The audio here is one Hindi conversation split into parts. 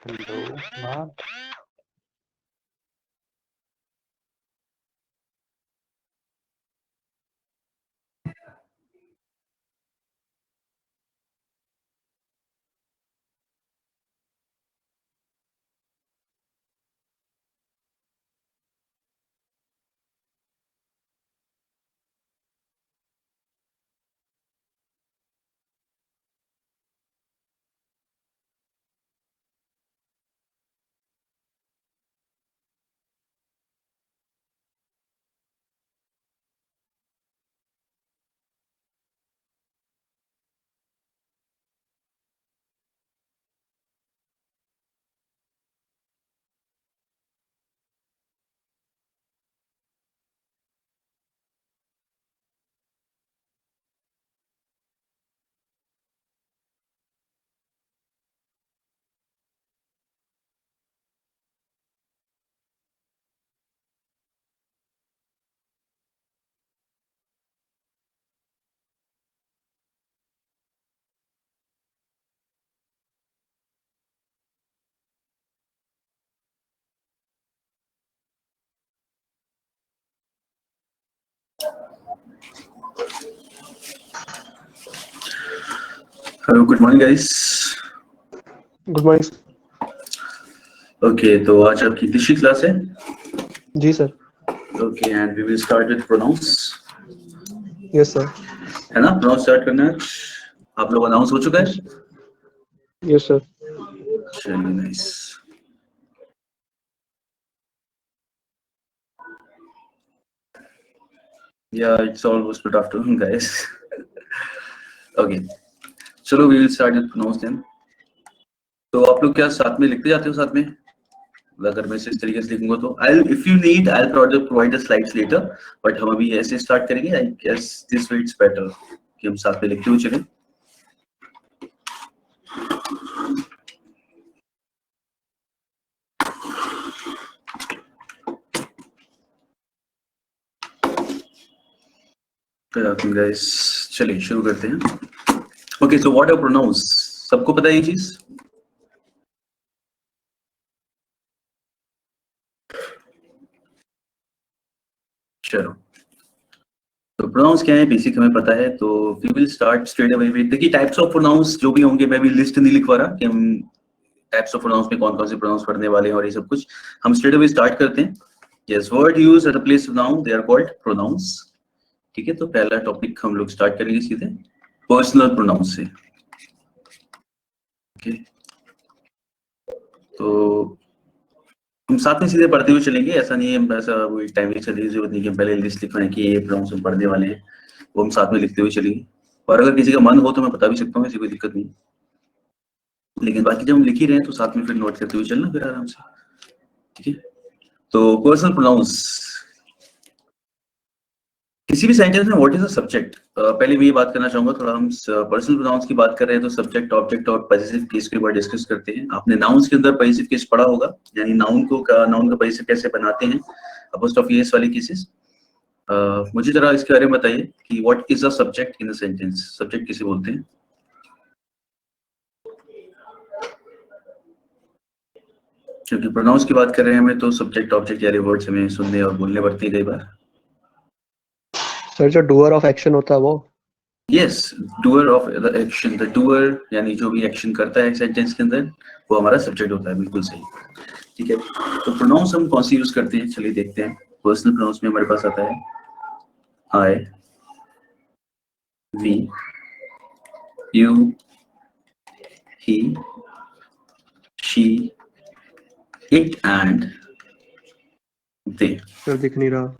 Hello, Matt. Hello, good morning guys. Good morning. Okay, तो आज आपकी तीसरी क्लास है. जी sir. Okay, and we will start with pronouns. Yes sir. है ना, pronounce start करना है. आप लोग अनाउंस हो चुका है? Yes sir. चलिए, nice. Yeah, it's almost good afternoon guys. Okay, चलो we will start with pronouns then. तो आप लोग क्या साथ में लिखते जाते हो साथ में? अगर मैं इस तरीके से लिखूंगा तो if you need I'll provide the slides later, but हम अभी ऐसे स्टार्ट करेंगे. I guess this way it's better कि हम साथ में लिखते हुए चलें. गाइस चलिए शुरू करते हैं. Okay, so what are pronouns? सबको पता है ये चीज? चलो, तो प्रोनाउंस क्या है बेसिक हमें पता है. तो we will start straight away with देखिए टाइप्स ऑफ प्रोनाउंस जो भी होंगे. मैं भी लिस्ट नहीं लिखवा रहा कि हम टाइप्स ऑफ प्रोनाउंस में कौन कौन से प्रोनाउंस पढ़ने वाले हैं और ये सब कुछ. हम स्ट्रेट अवे स्टार्ट करते हैं. Yes, word used at the place of noun they are called pronouns. ठीक है, तो पहला टॉपिक हम लोग स्टार्ट करेंगे सीधे पर्सनल प्रोनाउंस से. ओके, तो हम साथ में सीधे पढ़ते हुए चलेंगे. ऐसा नहीं है, ऐसा कोई टाइम वेस्ट करने की जरूरत नहीं कि हम पहले लिस्ट लिखवाएं कि ये प्रोनाउंस हम पढ़ने वाले हैं. वो हम साथ में लिखते हुए चलेंगे. और अगर किसी का मन हो तो मैं बता भी सकता हूँ, ऐसी कोई दिक्कत नहीं. लेकिन बाकी जब हम लिख ही रहे हैं तो साथ में फिर नोट करते हुए चलना फिर आराम से. ठीक है, तो पर्सनल प्रोनाउंस किसी भी सेंटेंस में व्हाट इज द सब्जेक्ट. पहले मैं ये बात करना चाहूंगा थोड़ा. हम पर्सनल प्रोनाउंस की बात कर रहे हैं तो सब्जेक्ट, ऑब्जेक्ट और पॉजिटिव केस के बारे में डिस्कस करते हैं. आपने नाउन्स के अंदर पॉजिटिव केस पढ़ा होगा, यानी नाउन का पॉजिटिव कैसे बनाते हैं, अपोस्ट्रोफी एस वाले केसेस. मुझे जरा इसके बारे में बताइए कि what is the subject in the sentence. Subject किसे बोलते हैं? क्योंकि प्रोनाउंस की बात कर रहे हैं हमें, तो सब्जेक्ट, ऑब्जेक्ट या वर्ड्स हमें सुनने और बोलने पड़ते हैं कई बार. सर जो डूअर ऑफ एक्शन होता है वो. Yes, doer of the action. The doer यानी जो भी एक्शन करता है सेंटेंस के अंदर, वो हमारा सब्जेक्ट होता है. बिल्कुल सही. ठीक है, तो प्रोनाउंस हम कौन सी यूज करते हैं चलिए देखते हैं. पर्सनल प्रोनाउंस में हमारे पास आता है I, we, you, he, she, it and they. Sir दिख नहीं रहा.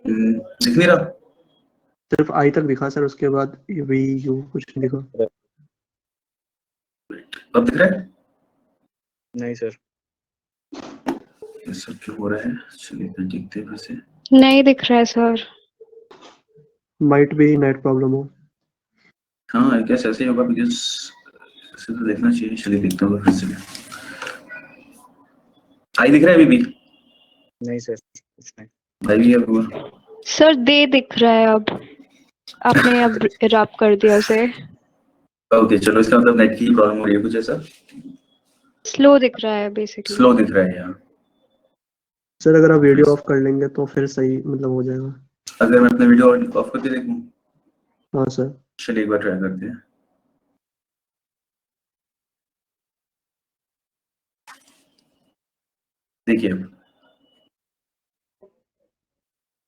दिख नहीं रहा? सिर्फ आई तक दिखा सर, उसके बाद वी यू कुछ नहीं दिखा. अब दिख रहा है? नहीं सर. ये सब क्यों हो रहा है? चलिए फिर देखते हैं फिर से. नहीं दिख रहा है सर. माइट भी नेट प्रॉब्लम हो. हाँ, आई गेस ऐसे ही होगा बिकॉज ऐसे तो देखना चाहिए. चलिए देखता हूँ फिर से. आई दिख रहा है अभी भी? नहीं सर, कुछ नहीं. आई भी है हुआ. सर दे दिख रहा है. अब आपने अब रब कर दिया उसे. ओके, चलो इसका मतलब नेट की प्रॉब्लम हो रही है कुछ ऐसा. स्लो दिख रहा है बेसिकली। स्लो दिख रहा है यहाँ। सर अगर आप वीडियो ऑफ कर लेंगे तो फिर सही मतलब हो जाएगा। अगर मैं अपना वीडियो ऑफ करके देखूं, हाँ सर। चलिए एक बार ट्राई करते हैं। देखिए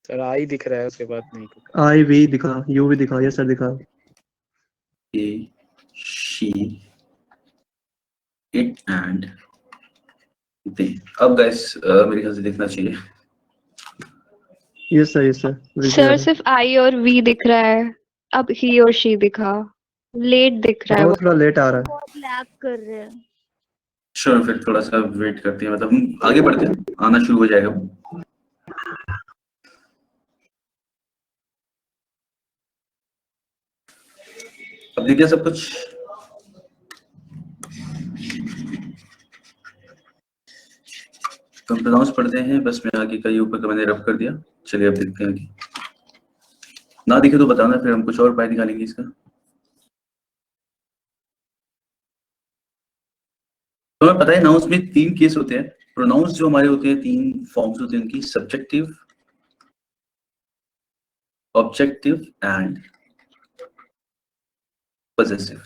सर आई दिख रहा है, उसके बाद नहीं कुछ। आई भी दिखा, यू भी दिखा, यस सर दिखा। he, she, it and they। अब गाइस मेरे ख्याल से दिखना चाहिए। Yes sir, yes sir. Sir सिर्फ आई और वी दिख रहा है, अब ही और शी दिखा, लेट दिख रहा है वो वो। थोड़ा लेट आ रहा है। बहुत लैग कर रहे हैं। श्योर, फिर थोड़ा सा वेट करते हैं, मतलब हम आगे बढ़ते हैं, आना शुरू हो जाएगा वो। अब देखिए सब कुछ। तो प्रोनाउंस पढ़ते हैं, बस मैं आगे का ये ऊपर का मैंने रब कर दिया। चलिए अब देखते हैं आगे। ना दिखे तो बताना, फिर हम कुछ और उपाय निकालेंगे इसका। तो हमें पता है नाउन्स में 3 केस होते हैं। प्रोनाउंस जो हमारे होते हैं 3 फॉर्म्स होते हैं उनकी, subjective, objective and possessive.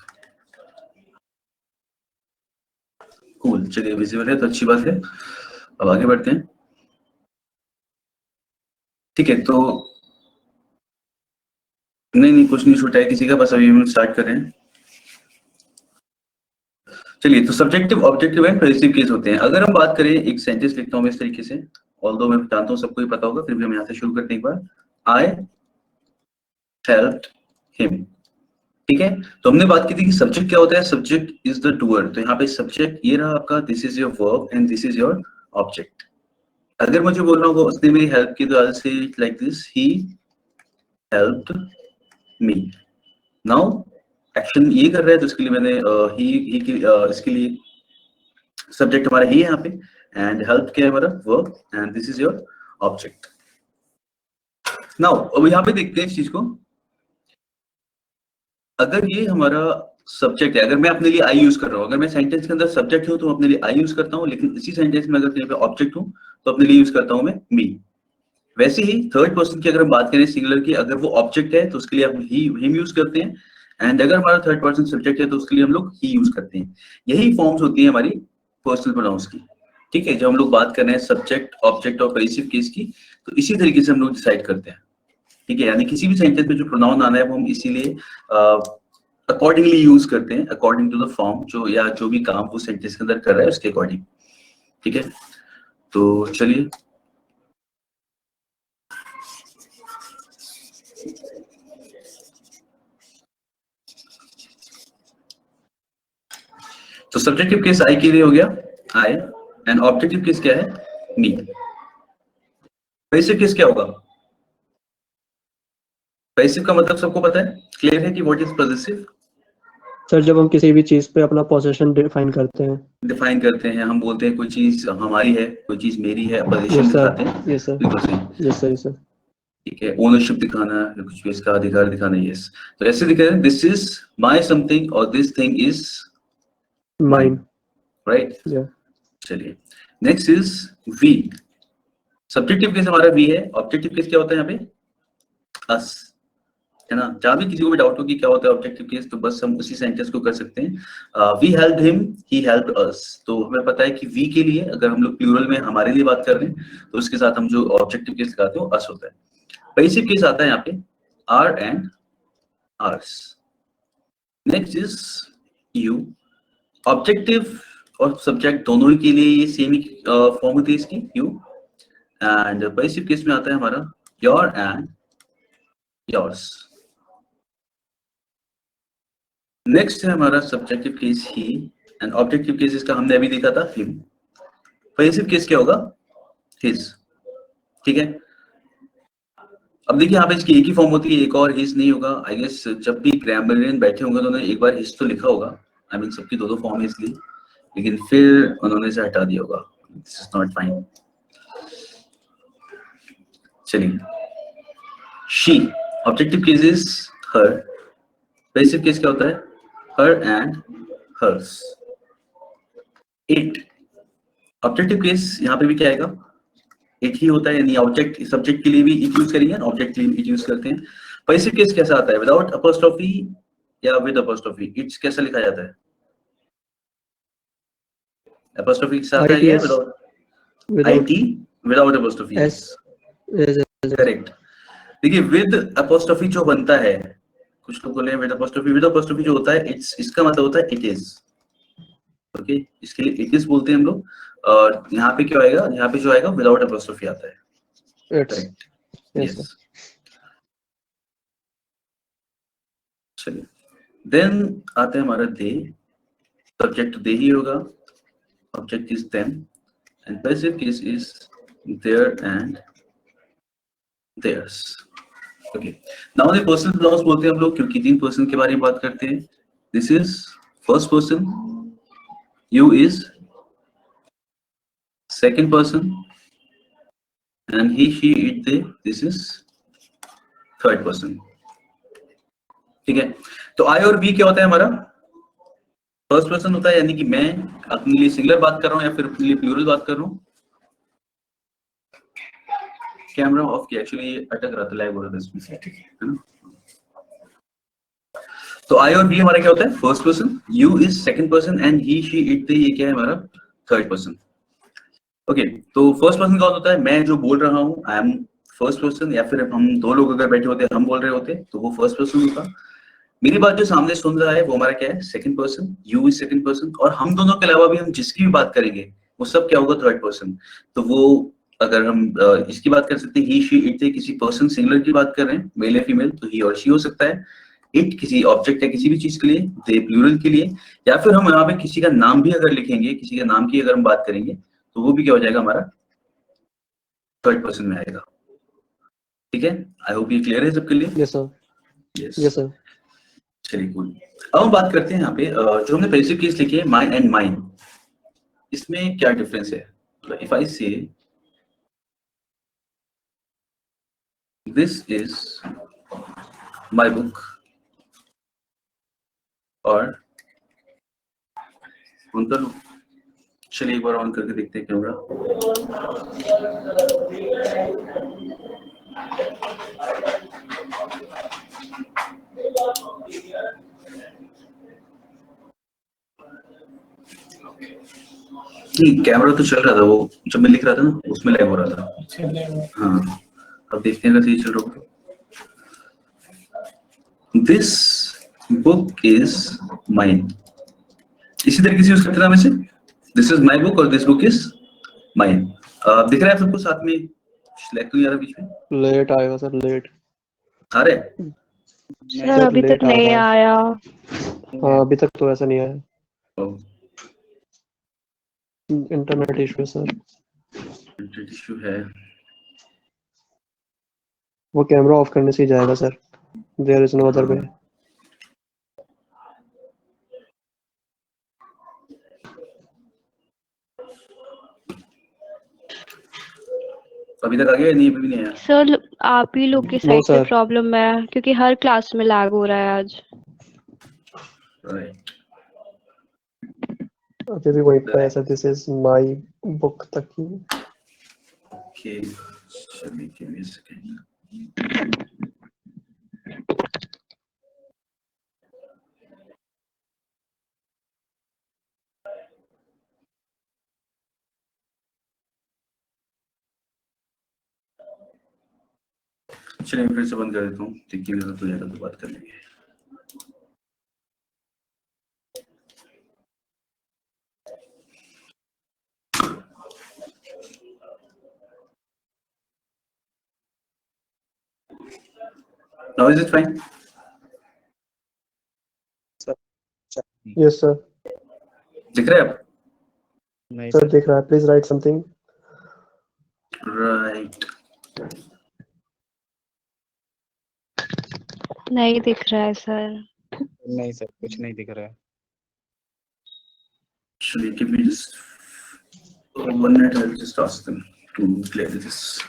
Cool, चलिए विजिबल है तो अच्छी बात है। अब आगे बढ़ते हैं। ठीक है, तो नहीं कुछ नहीं छूटा है किसी का, बस अभी हम स्टार्ट कर रहे हैं। चलिए, तो subjective, objective and possessive case होते हैं। अगर हम बात करें, एक सेंटेंस लिखता हूं मैं इस तरीके से, ऑल्दो मैं जानता हूं सबको ही पता होगा, फिर भी हम यहाँ से शुरू करते हैं एक बार। आई हेल्प्ड हिम। ठीक है, तो हमने बात की थी कि सब्जेक्ट क्या होता है, सब्जेक्ट इज द डूअर। तो यहाँ पे सब्जेक्ट ये रहा आपका, this is your verb and this is your object. अगर मुझे बोलना होगा उसने मेरी हेल्प की, तो I will say it like this, he helped me. Now action ये कर रहा है, तो इसके लिए मैंने ही की इसके लिए सब्जेक्ट हमारा ही है यहाँ पे, एंड हेल्प क्या है हमारा, verb, and this is your object. Now अब यहाँ पे देखते हैं इस चीज को। अगर ये हमारा सब्जेक्ट है, अगर मैं अपने लिए आई यूज कर रहा हूँ, अगर मैं सेंटेंस के अंदर सब्जेक्ट हूँ तो अपने लिए आई यूज करता हूँ, लेकिन इसी सेंटेंस में अगर कहीं पे ऑब्जेक्ट हूँ तो अपने लिए यूज करता हूँ मैं मी। वैसे ही थर्ड पर्सन की अगर हम बात करें सिंगुलर की, अगर वो ऑब्जेक्ट है तो उसके लिए हम ही हिम यूज करते हैं, एंड अगर हमारा थर्ड पर्सन सब्जेक्ट है तो उसके लिए हम लोग ही यूज करते हैं। यही फॉर्म्स होती है हमारी पर्सनल प्रोनाउंस की। ठीक है, जब हम लोग बात कर रहे हैं सब्जेक्ट, ऑब्जेक्ट और पजेसिव केस की, तो इसी तरीके से हम लोग डिसाइड करते हैं। ठीक है, यानी किसी भी सेंटेंस में जो प्रोनाउन आना है वो हम इसीलिए अकॉर्डिंगली यूज करते हैं, अकॉर्डिंग टू द फॉर्म, जो या जो भी काम वो सेंटेंस के अंदर कर रहा है उसके अकॉर्डिंग। ठीक है, तो चलिए तो सब्जेक्टिव केस आई के लिए हो गया, आई, एंड ऑब्जेक्टिव केस क्या है, मी। पजेसिव केस क्या होगा, पजेसिव का मतलब सबको पता है, क्लियर है कि व्हाट इज पजेसिव। सर जब हम किसी भी चीज पे अपना पोजीशन डिफाइन करते हैं। डिफाइन करते हैं, हम बोलते हैं कोई चीज हमारी है, कोई चीज मेरी है, पोजीशन यस दिखाते सर, हैं। यस सर, बिल्कुल सही। Yes sir, yes sir. ठीक है, ओनरशिप दिखाना या कुछ भी इसका अधिकार दिखाना, यस। तो ऐसे दिखा रहे हैं, दिस इज माय समथिंग और this thing is mine, right. Yeah. चलिए, next is we. Subjective case हमारा वी है, ऑब्जेक्टिव केस क्या होता है यहाँ पे, अस, है ना। जहां भी किसी को भी डाउट हो कि क्या होता है ऑब्जेक्टिव केस, तो बस हम उसी सेंटेंस को कर सकते हैं, we helped him, he helped us. तो हमें पता है कि वी के लिए अगर हम लोग प्लूरल में हमारे लिए बात कर रहे हैं तो उसके साथ हम जो ऑब्जेक्टिव केस लगाते हैं वो अस होता है। पजेसिव केस आता है यहाँ पे, our and ours. Next is you. Objective और सब्जेक्ट दोनों ही के लिए ये सेम ही फॉर्म होती है इसकी, यू। एंड पजेसिव केस में आता है हमारा योर एंड योर्स। नेक्स्ट है हमारा subjective case he, and objective case इसका हमने अभी देखा था हिम। पजेसिव केस क्या होगा, हिज। ठीक है, अब देखिए यहाँ पे इसकी एक ही फॉर्म होती है, एक और हिज नहीं होगा। आई गेस जब भी ग्रामरियन बैठे होंगे तो उन्होंने एक बार हिज तो लिखा होगा, आई मीन सबकी दो फॉर्म है इसलिए, लेकिन फिर उन्होंने इसे हटा दिया होगा, दिस इज नॉट फाइन। चलिए, she, objective case is her, possessive case क्या होता है, her and hers. It. Objective case यहाँ पे भी क्या आएगा, इट ही होता है, यानी ऑब्जेक्ट सब्जेक्ट के लिए भी इट यूज करेंगे, ऑब्जेक्ट के लिए इट यूज करते हैं। पैसिव केस कैसा आता है, विदाउट अपोस्ट्रोफी या विद अपोस्ट्रोफी, इट्स कैसा लिखा जाता है? अपोस्ट्रोफी के साथ है या ITS without? without IT without apostrophe, S is correct. देखिए विद अपोस्ट्रोफी जो बनता है, कुछ लोग बोले विद अपोस्ट्रोफी जो होता है, इट्स, इसका मतलब होता है इट इज। ओके, इसके लिए इट इज बोलते हैं हम लोग। और यहाँ पे क्या आएगा, यहाँ पे जो आएगा विदाउट अपोस्ट्रोफी आता है, it's. Correct. Yes, sir. Yes, चलिए देन आता है हमारा दे। सब्जेक्ट दे ही होगा, object is them, and passive case is their and theirs. Okay, now the personal pronouns बोलते हैं हम लोग, क्योंकि तीन पर्सन के बारे में बात करते हैं। This is first person, you is second person, and he she it they, this is third person. ठीक है, तो आई और वी क्या होता है हमारा? फर्स्ट पर्सन होता है, यानी कि मैं अपने लिए सिंगुलर बात कर रहा हूँ या फिर अपने लिए प्लूरल बात कर रहा हूँ। कैमरा ऑफ किया, एक्चुअली ये अटक रहा था, लैग हो रहा था इसमें, है ना? तो आई और वी हमारा क्या होता है? First person, you is second person, and he she it they, ये क्या है हमारा? Third person. ओके, तो फर्स्ट पर्सन कौन होता है? मैं जो बोल रहा हूँ, आई एम फर्स्ट पर्सन, या फिर हम दो लोग अगर बैठे होते, हम बोल रहे होते, तो वो फर्स्ट पर्सन होता। मेरी बात जो सामने सुन रहा है वो हमारा क्या है? Second person, you is second person, और हम दोनों के अलावा भी हम जिसकी भी बात करेंगे वो सब क्या होगा? Third person. तो वो अगर हम इसकी बात कर सकते हैं, ही शी इट, किसी पर्सन सिंगुलर की बात कर रहे हैं, मेल या फीमेल, तो ही और शी हो सकता है। इट किसी ऑब्जेक्ट है किसी भी चीज के लिए, दे प्लूरल के लिए, या फिर हम यहाँ पे किसी का नाम भी अगर लिखेंगे, किसी के नाम की अगर हम बात करेंगे, तो वो भी क्या हो जाएगा हमारा? थर्ड पर्सन में आएगा। ठीक है, आई होप ये क्लियर है सबके लिए। Yes, sir. Yes, Yes, sir. चलिए कूल। अब हम बात करते हैं यहाँ पे जो हमने पैसिव केस लिखे है, माई एंड माइन, इसमें क्या डिफरेंस है? इफ आई से दिस इज माई बुक, और ऑन कर लो, चलिए एक बार ऑन करके देखते हैं कैमरा। नहीं, कैमरा तो चल रहा था, वो जब मैं लिख रहा था ना उसमें लैग हो रहा था। हाँ, अब देखते हैं अगर सही चल रहा होगा। दिस बुक इज माइन, इसी तरीके से यूज करते हैं वैसे, दिस इज माई बुक और दिस बुक इज माइन। दिख रहा है सबको साथ में? लैग तो नहीं आ रहा बीच में? Late आएगा सर, late. आ रहा है? सर अभी तक late आ नहीं रहा है। आया। हाँ, अभी तक तो ऐसा नहीं आया। ओ, इंटरनेट इशू है सर। इंटरनेट इशू है। वो कैमरा ऑफ करने से ही जाएगा sir. There is no other way. अभी तक आ गया या नहीं? अभी भी नहीं आया? सर आप ही लोग की साइड से sir. प्रॉब्लम है, क्योंकि हर क्लास में लैग हो रहा है आज। राइट, अभी भी वही पे है sir, this is my book तक ही। ओके, चलिए give me a second. चलिए फिर से बंद कर देता हूँ, देखिए अगर तो ज्यादा तो बात कर लेंगे। Now is it fine? Yes sir. दिख रहा है अब? नहीं सर सर, दिख रहा है, प्लीज राइट समथिंग। राइट, नहीं दिख रहा है सर। नहीं सर, कुछ नहीं दिख रहा है। चलिए give me just 1 minute, I'll just ask them to clear this.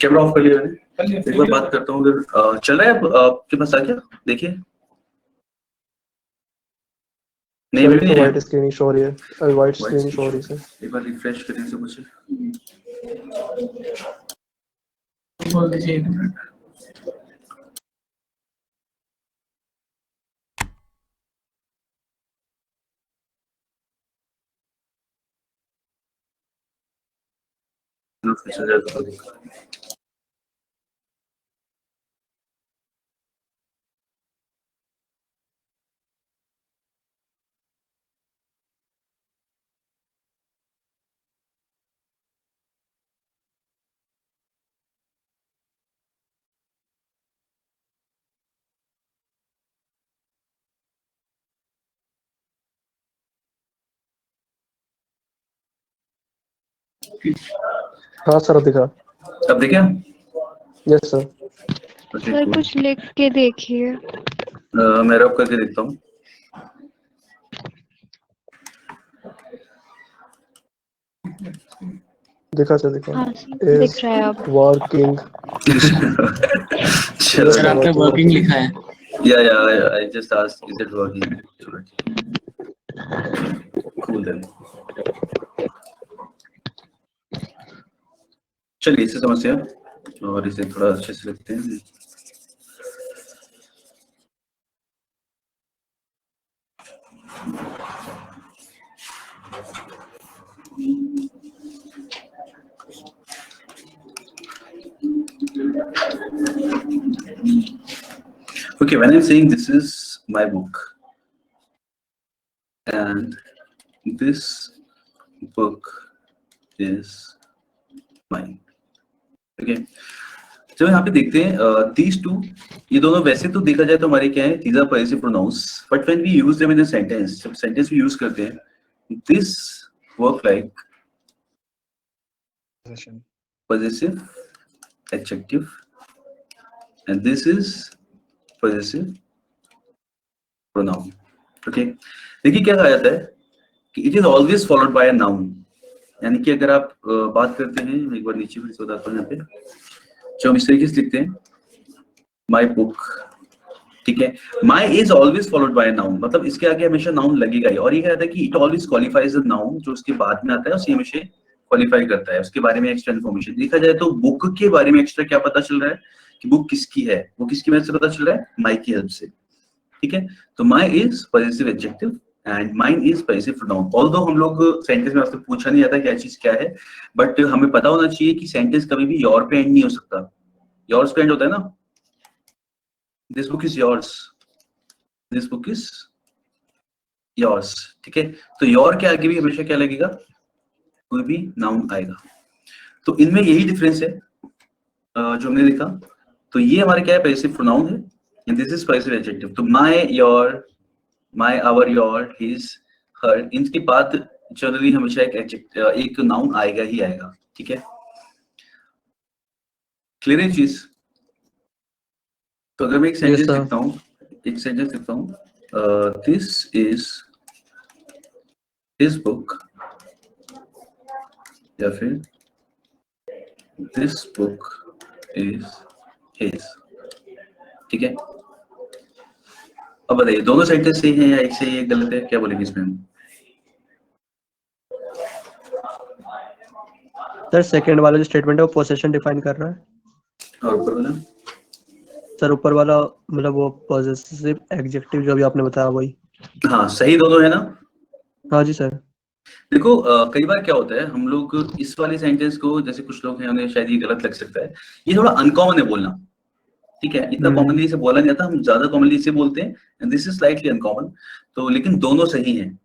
Camera off कर लिया मैंने, एक बार बात करता हूँ अगर चल रहा है आपके पास आ गया देखिए। नहीं सर अभी नहीं है। व्हाइट स्क्रीन शो हो रही है, व्हाइट स्क्रीन शो हो रही है सर। एक बार रिफ्रेश करें से कुछ बोल दीजिए। हाँ सर दिखा। अब देखिए यस सर। सर कुछ लिख के देखिए। मैं रब करके देखता हूँ। दिखा सर दिखा। हाँ सर दिख रहा है अब। वर्किंग। चलो सर आपने वर्किंग लिखा है। या I just asked is it working. Cool then. चलिए इसे समझते हैं और इसे थोड़ा अच्छे से लिखते हैं। Okay, when I'm saying this is my book and this book is mine. Okay. जब यहाँ पे देखते हैं these two, ये दोनों वैसे तो देखा जाए तो हमारे क्या है, these are possessive pronouns, but when we use them in a sentence, जब sentence में use करते हैं, this work like possessive adjective and this is possessive pronoun. Okay. देखिए क्या कहा जाता है कि it is always followed by a noun. यानी कि अगर आप बात करते हैं, एक बार नीचे फिर से बताता हूँ यहाँ पे, जो हम इस तरीके से लिखते हैं my book, ठीक है, my is always followed by a noun, मतलब इसके आगे हमेशा noun लगेगा ही। और ये कहता है कि it always qualifies the noun, जो उसके बाद में आता है उसे हमेशा क्वालिफाई करता है, उसके बारे में एक्स्ट्रा इन्फॉर्मेशन। देखा जाए तो बुक के बारे में एक्स्ट्रा क्या पता चल रहा है कि बुक किसकी है, वो किसकी वजह से पता चल रहा है, my की हेल्प से, ठीक है। तो my is possessive adjective and mine is possessive pronoun. Although हम लोग सेंटेंस में आपसे पूछा नहीं जाता क्या चीज क्या है, बट हमें पता होना चाहिए कि सेंटेंस कभी भी योर पे एंड नहीं हो सकता। योर्स पे एंड होता है ना, this book is yours, this book is yours, ठीक है। तो योर के आगे भी हमेशा क्या लगेगा, कोई भी नाउन आएगा। तो इनमें यही डिफरेंस है जो हमने देखा। तो ये हमारे क्या है, पैसिव प्रोनाउन है and this is passive adjective. तो my, your, my, our, your, his, her, इनके बाद जनरली हमेशा एक नाउन आएगा ही आएगा, ठीक है। क्लियर है चीज? तो अगर मैं एक सेंटेंस लिखता हूँ, एक सेंटेंस लिखता हूँ, दिस इज हिज बुक, या फिर दिस बुक इज हिज, ठीक है। अब बताइए दोनों सेंटेंस सही है या एक सही है, गलत है, क्या बोलेंगे इसमें हम? सर सेकंड वाला जो स्टेटमेंट है वो पोसेशन डिफाइन कर रहा है, और ऊपर वाला? सर ऊपर वाला मतलब वो पॉजिटिव एडजेक्टिव जो भी आपने बताया वही। हाँ सही दोनों है ना। हाँ जी सर। देखो कई बार क्या होता है, हम लोग इस वाले सेंटेंस को, जैसे कुछ लोग हैं उन्हें शायद ये गलत लग सकता है, ये थोड़ा अनकॉमन है बोलना, ठीक है, इतना कॉमनली इसे बोला नहीं जाता, हम ज्यादा कॉमनली इसे बोलते हैं and this is slightly uncommon. तो लेकिन दोनों सही हैं,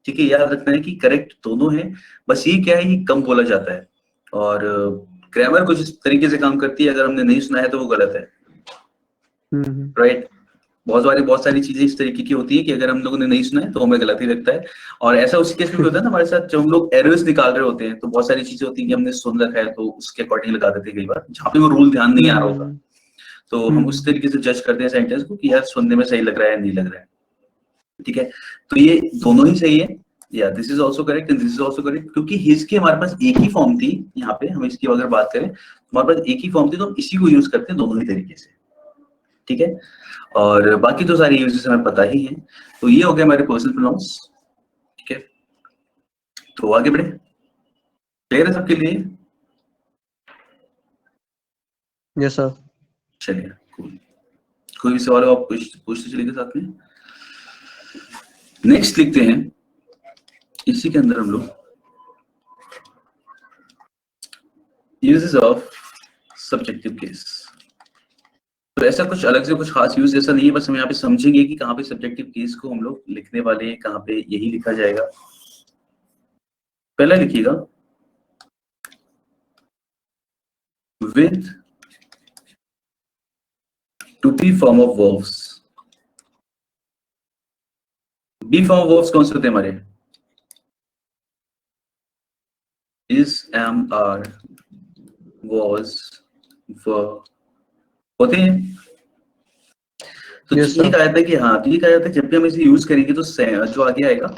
ठीक है, याद रखना है कि करेक्ट दोनों हैं, बस ये क्या है, ये कम बोला जाता है और ग्रामर कुछ इस तरीके से काम करती है, अगर हमने नहीं सुना है तो वो गलत है, राइट। बहुत सारी चीजें इस तरीके की होती है कि अगर हम लोगों ने नहीं सुना है तो हमें गलत ही लगता है। और ऐसा उसी केस में भी होता है ना हमारे साथ, जब हम लोग एरर्स निकाल रहे होते हैं तो बहुत सारी चीजें होती है कि हमने सुन रखा है तो उसके अकॉर्डिंग लगा देते हैं कई बार, जहाँ पे वो रूल ध्यान नहीं आ रहा होता, तो हम उस तरीके से जज करते हैं सेंटेंस को कि यार सुनने में सही लग रहा है नहीं लग रहा है। ठीक है, तो ये दोनों ही सही है, या this is also correct and this is also correct, क्योंकि हिज की हमारे पास एक ही फॉर्म थी। यहाँ पे हम इसकी अगर बात करें हमारे पास एक ही फॉर्म थी, तो हम इसी को यूज करते हैं दोनों ही तरीके से। ठीक है, और बाकी तो सारी यूजेस हमें पता ही है। तो ये हो गया हमारे पर्सनल प्रोनाउंस। ठीक है, तो आगे बढ़े, क्लियर है सबके लिए? Yes sir. चलिए, कोई भी सवाल हो आप पूछते चलिए साथ में। नेक्स्ट लिखते हैं, इसी के अंदर हम लोग यूजेस ऑफ सब्जेक्टिव केस। तो ऐसा कुछ अलग से कुछ खास यूज ऐसा नहीं है, बस हम यहाँ पे समझेंगे कि कहाँ पे सब्जेक्टिव केस को हम लोग लिखने वाले हैं, कहाँ पे यही लिखा जाएगा। पहला लिखिएगा with to be form of verbs. Be form of verbs कौन से होते हैं हमारे? Is, am, are, was, were होते हैं। तो Yes, ये sir. कहा जाता है कि हाँ, तो ये कहा जाता है जब भी हम इसे यूज करेंगे तो जो आगे आएगा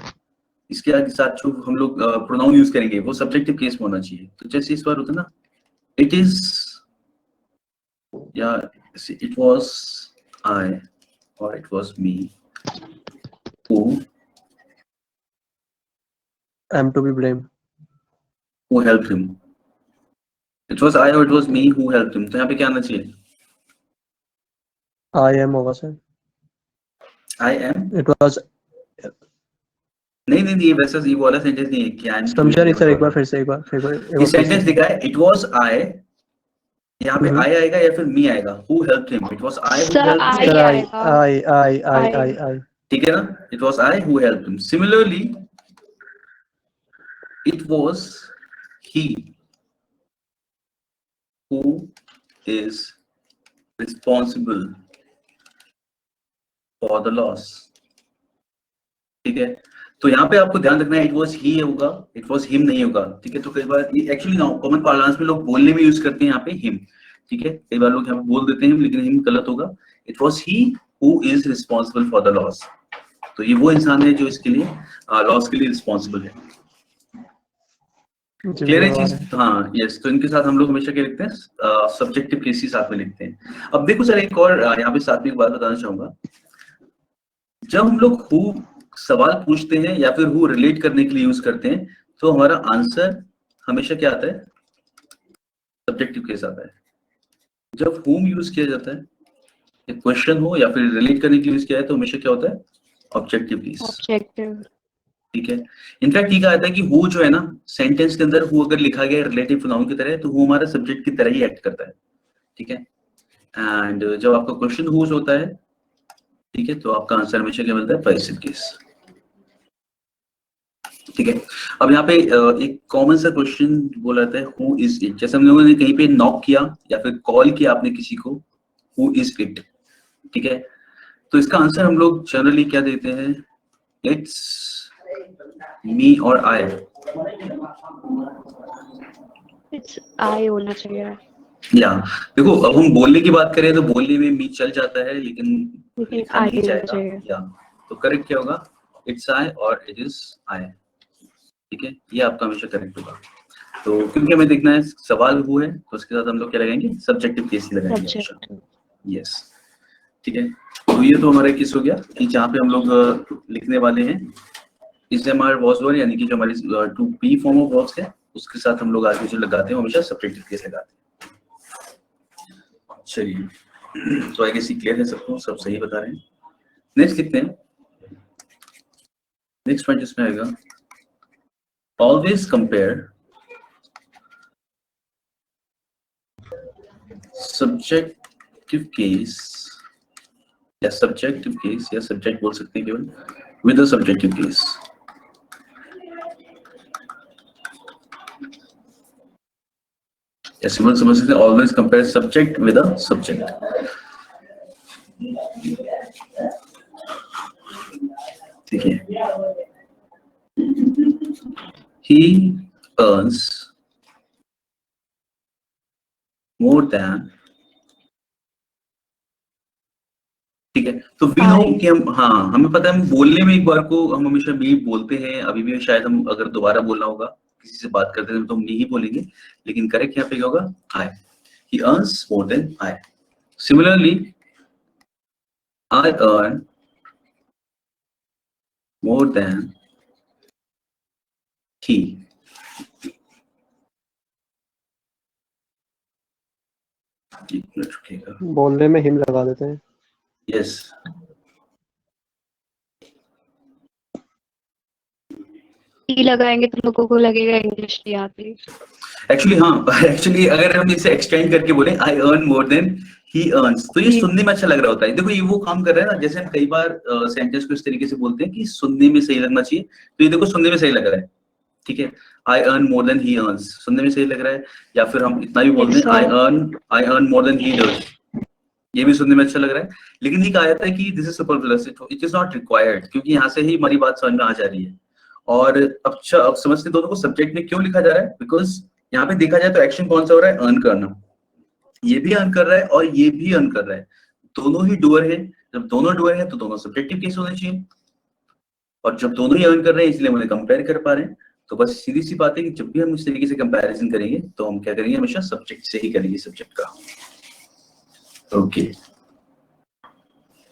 इसके आगे साथ जो हम लोग प्रोनाउन यूज करेंगे वो सब्जेक्टिव केस में होना चाहिए। तो जैसे इस बार होता है ना, इट इज या इट वाज आई और it was me I'm to be blamed. who helped him। It was I और it was me who helped him, तो यहाँ पे क्या आना चाहिए? I am होगा sir. I am, It was नहीं ये वैसा ये वाला सेंटेंस नहीं है कि आई एम। समझा नहीं सर, एक बार फिर से ये सेंटेंस दिखा है इट वाज आई, यहाँ पे आई आएगा या फिर मी आएगा? who helped him, it was I who Sir, helped him। I sir आएगा। I ठीक है ना, it was I who helped him। Similarly, it was he who is responsible for the loss। ठीक है, तो यहाँ पे आपको ध्यान रखना है it was he होगा, it was him नहीं होगा। ठीक है, तो कई बार ये एक्चुअली ना कॉमन पार्लांस में लोग बोलने में यूज करते हैं यहाँ पे him। ठीक है, कई बार लोग यहाँ पे बोल देते हैं लेकिन him गलत होगा। it was he who is responsible for the loss। तो ये वो इंसान है जो इसके लिए लॉस के लिए रिस्पॉन्सिबल है। क्लियर है चीज? हाँ, यस। तो इनके साथ हम लोग हमेशा क्या लिखते हैं? सब्जेक्टिव केस ही साथ में लिखते हैं। अब देखो सर, एक और यहाँ पे साथ में एक बात बताना चाहूंगा। जब हम लोग हु सवाल पूछते हैं या फिर हु रिलेट करने के लिए यूज करते हैं तो हमारा आंसर हमेशा क्या आता है? सब्जेक्टिव केस आता है। जब हुम यूज किया जाता है, एक क्वेश्चन हो या फिर रिलेट करने के लिए यूज किया है, तो हमेशा क्या होता है? Objective case. ऑब्जेक्टिव। ठीक है, इनफैक्ट ये कहा जाता है कि हु जो है ना सेंटेंस के अंदर हु अगर लिखा गया रिलेटिव प्रोनाउन की तरह, तो हु हमारा सब्जेक्ट की तरह ही एक्ट करता है। ठीक है, एंड जब आपका क्वेश्चन हु होता है, ठीक है, तो आपका आंसर हमेशा क्या मिलता है? Positive case. ठीक है, अब यहाँ पे एक कॉमन सा क्वेश्चन बोला जाता है हु इज इट। जैसे हम लोगों ने कहीं पे नॉक किया या फिर कॉल किया आपने किसी को, हु इज इट। ठीक है, तो इसका आंसर हम लोग जनरली क्या देते हैं? इट्स मी और आई। इट्स आई होना चाहिए। या देखो, अब हम बोलने की बात करें तो बोलने में मी चल जाता है लेकिन लिखा आई नहीं होना जाएगा। चाहिए। या तो करेक्ट क्या होगा? इट्स आई और इट इज आई। ठीक है, ये आपका हमेशा करेक्ट होगा। तो क्योंकि हमें देखना है सवाल हु है, तो उसके साथ हम लोग क्या लगाएंगे? सब्जेक्टिव केस ही लगाएंगे। सब्जेक्ट। यस, ठीक है। तो ये तो हमारा केस हो गया कि जहाँ पे हम लोग लिखने वाले हैं इस एम आर वॉज वर, यानी कि जो हमारी to be form of verbs है उसके साथ हम लोग आगे जो लगाते हैं हमेशा सब्जेक्टिव केस लगाते हैं। चलिए, तो आई गेस क्लियर है सबको, सब सही बता रहे हैं। नेक्स्ट लिखते हैं, नेक्स्ट पॉइंट इसमें आएगा ऑलवेज कंपेयर सब्जेक्टिव केस या सब्जेक्टिव केस या सब्जेक्ट बोल सकते हैं केवल विद अ सब्जेक्टिव केस। या सिंपल समझ सकते हैं always compare subject with a subject. ठीक है, he earns more than, ठीक है। तो वी नो कि हम, हाँ हमें पता है, हम बोलने में एक बार को हम हमेशा मी बोलते हैं, अभी भी शायद हम अगर दोबारा बोलना होगा किसी से बात करते हैं तो हम मी ही बोलेंगे, लेकिन करेक्ट यहाँ पे क्या होगा, आई। He earns more than I. Similarly, I earn more than he. एक मिनट रुकिएगा। बोलने में हिम लगा देते हैं। Yes. ई लगाएंगे तो लोगों को लगेगा इंग्लिश नहीं आती। एक्चुअली हाँ, एक्चुअली अगर हम इसे एक्सटेंड करके बोले I earn more than he earns, तो ये सुनने में अच्छा लग रहा होता है। देखो ये वो काम कर रहा है ना, जैसे हम कई बार सेंटेंस को इस तरीके से बोलते हैं कि सुनने में सही लगना चाहिए, तो ये देखो सुनने में सही लग रहा है, ठीक है। I earn more than he earns सुनने में सही लग रहा है, या फिर हम इतना भी बोलते हैं I earn more than he does, ये भी सुनने में अच्छा लग रहा है। लेकिन ये कहा जाता है कि this is superfluous, it is not required, क्योंकि यहाँ से ही हमारी बात समझ में आ जा रही है। और अब समझते दोनों को सब्जेक्ट में क्यों लिखा जा रहा है, बिकॉज यहाँ पे देखा जाए तो एक्शन कौन सा हो रहा है, अर्न करना। ये भी अर्न कर रहा है और ये भी अर्न कर रहा है, दोनों ही डूअर है। जब दोनों डूअर है तो दोनों सब्जेक्टिव केस होने चाहिए, और जब दोनों ही अर्न कर रहे हैं इसलिए हम उन्हें कंपेयर कर पा रहे हैं। तो बस सीधी सी बात है कि जब भी हम इस तरीके से कंपैरिजन करेंगे तो हम क्या करेंगे, हमेशा सब्जेक्ट से ही करेंगे, सब्जेक्ट का। ओके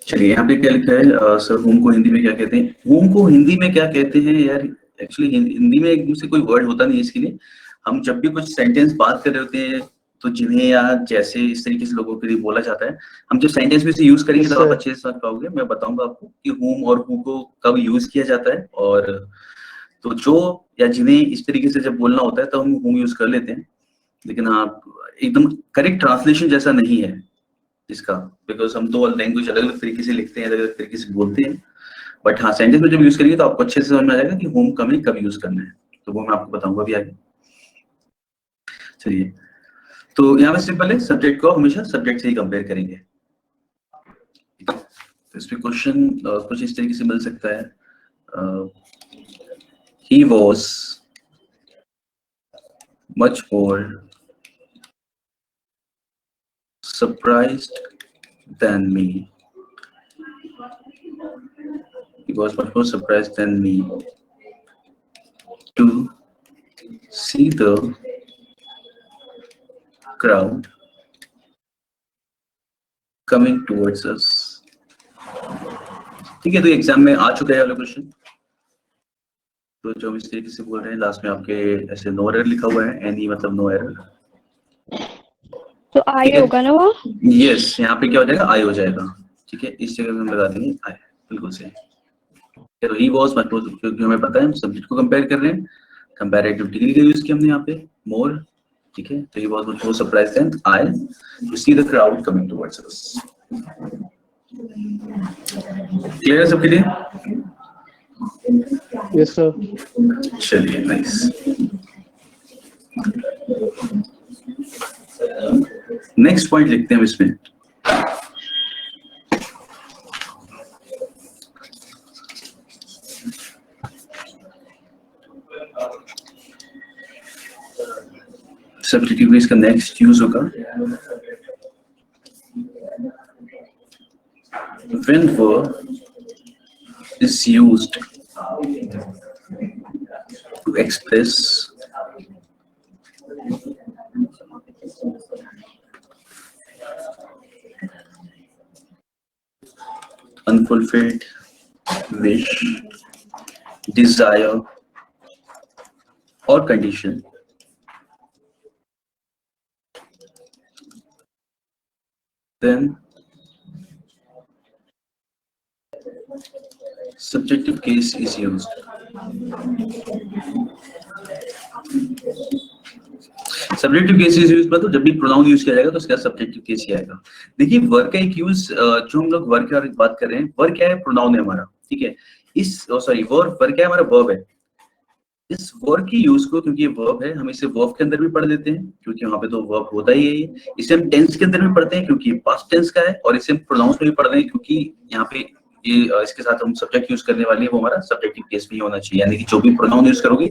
चलिए, यहाँ पे क्या लिखा है, सर होम को हिंदी में क्या कहते हैं? होम को हिंदी में क्या कहते हैं यार, एक्चुअली हिंदी में एकदम से कोई वर्ड होता नहीं है इसके लिए। हम जब भी कुछ सेंटेंस बात कर रहे होते हैं तो जिन्हें या जैसे इस तरीके से लोगों के लिए बोला जाता है, हम जब सेंटेंस में से यूज करेंगे तो आप अच्छे से समझ पाओगे। मैं बताऊंगा आपको कि होम और हु को कब यूज किया जाता है, और तो जो या जिन्हें इस तरीके से जब बोलना होता है तो हम होम यूज कर लेते हैं, लेकिन आप एकदम करेक्ट ट्रांसलेशन जैसा नहीं है इसका, बिकॉज हम दो लैंग्वेज अलग अलग तरीके से लिखते हैं, अलग अलग तरीके से बोलते हैं। बट हाँ, सेंटेंस में जब यूज करेंगे तो आपको अच्छे से समझ में आ जाएगा कि होम का में कब यूज करना है, तो वो मैं आपको बताऊंगा भी आगे। चलिए, तो यहाँ पे सिंपल है, सब्जेक्ट को हमेशा सब्जेक्ट से ही कंपेयर करेंगे। तो इस पे क्वेश्चन कुछ इस तरीके से मिल सकता है, he was much more surprised than me. He was much more surprised than me to see the crowd coming towards us. ठीक है, तो एग्जाम में आ चुका है वाला क्वेश्चन, तो जो हम इस तरीके से बोल रहे हैं, लास्ट में आपके ऐसे नो एरर लिखा हुआ है, एनी मतलब नो एरर, तो आई होगा ना वो? यस, यहाँ पे क्या हो जाएगा, आई हो जाएगा, ठीक है। इस जगह पे हम लगा देंगे आई, बिल्कुल सही। तो ही वाज मच मोर, क्योंकि हमें पता है हम सब्जेक्ट को कंपेयर कर रहे हैं, कंपैरेटिव डिग्री का यूज किया हमने यहाँ पे, मोर, ठीक है। तो he was much more surprised than I to see the crowd coming towards us. Clear है सबके लिए? Yes sir. चलिए, नाइस। नेक्स्ट पॉइंट लिखते हैं इसमें, सब्जेक्टिव केस का नेक्स्ट यूज होगा when verb is used to express unfulfilled wish, desire or condition, then subjective case is used. Subjective case use मतलब जब भी प्रोनाउन यूज किया जाएगा तो उसका सब्जेक्टिव केस ही आएगा। देखिए, वर्ब का एक यूज, जो हम लोग वर्ब की बात कर रहे हैं, वर्ब क्या है, प्रोनाउन है हमारा, ठीक है। इस सॉरी वर्ब क्या है, हमारा वर्ब है। इस वर्ब की यूज को, क्योंकि ये वर्ब है, हम इसे वर्ब के अंदर भी पढ़ देते हैं क्योंकि वहां पे तो वर्ब होता ही है ये। इसे हम टेंस के अंदर भी पढ़ते हैं क्योंकि पास्ट टेंस का है, और इसे हम प्रोनाउंस में भी पढ़ रहे हैं क्योंकि यहाँ पे ये इसके साथ हम सब्जेक्ट यूज करने वाले हैं, वो हमारा सब्जेक्टिव केस में ही होना चाहिए, यानी कि जो भी प्रोनाउन यूज करोगे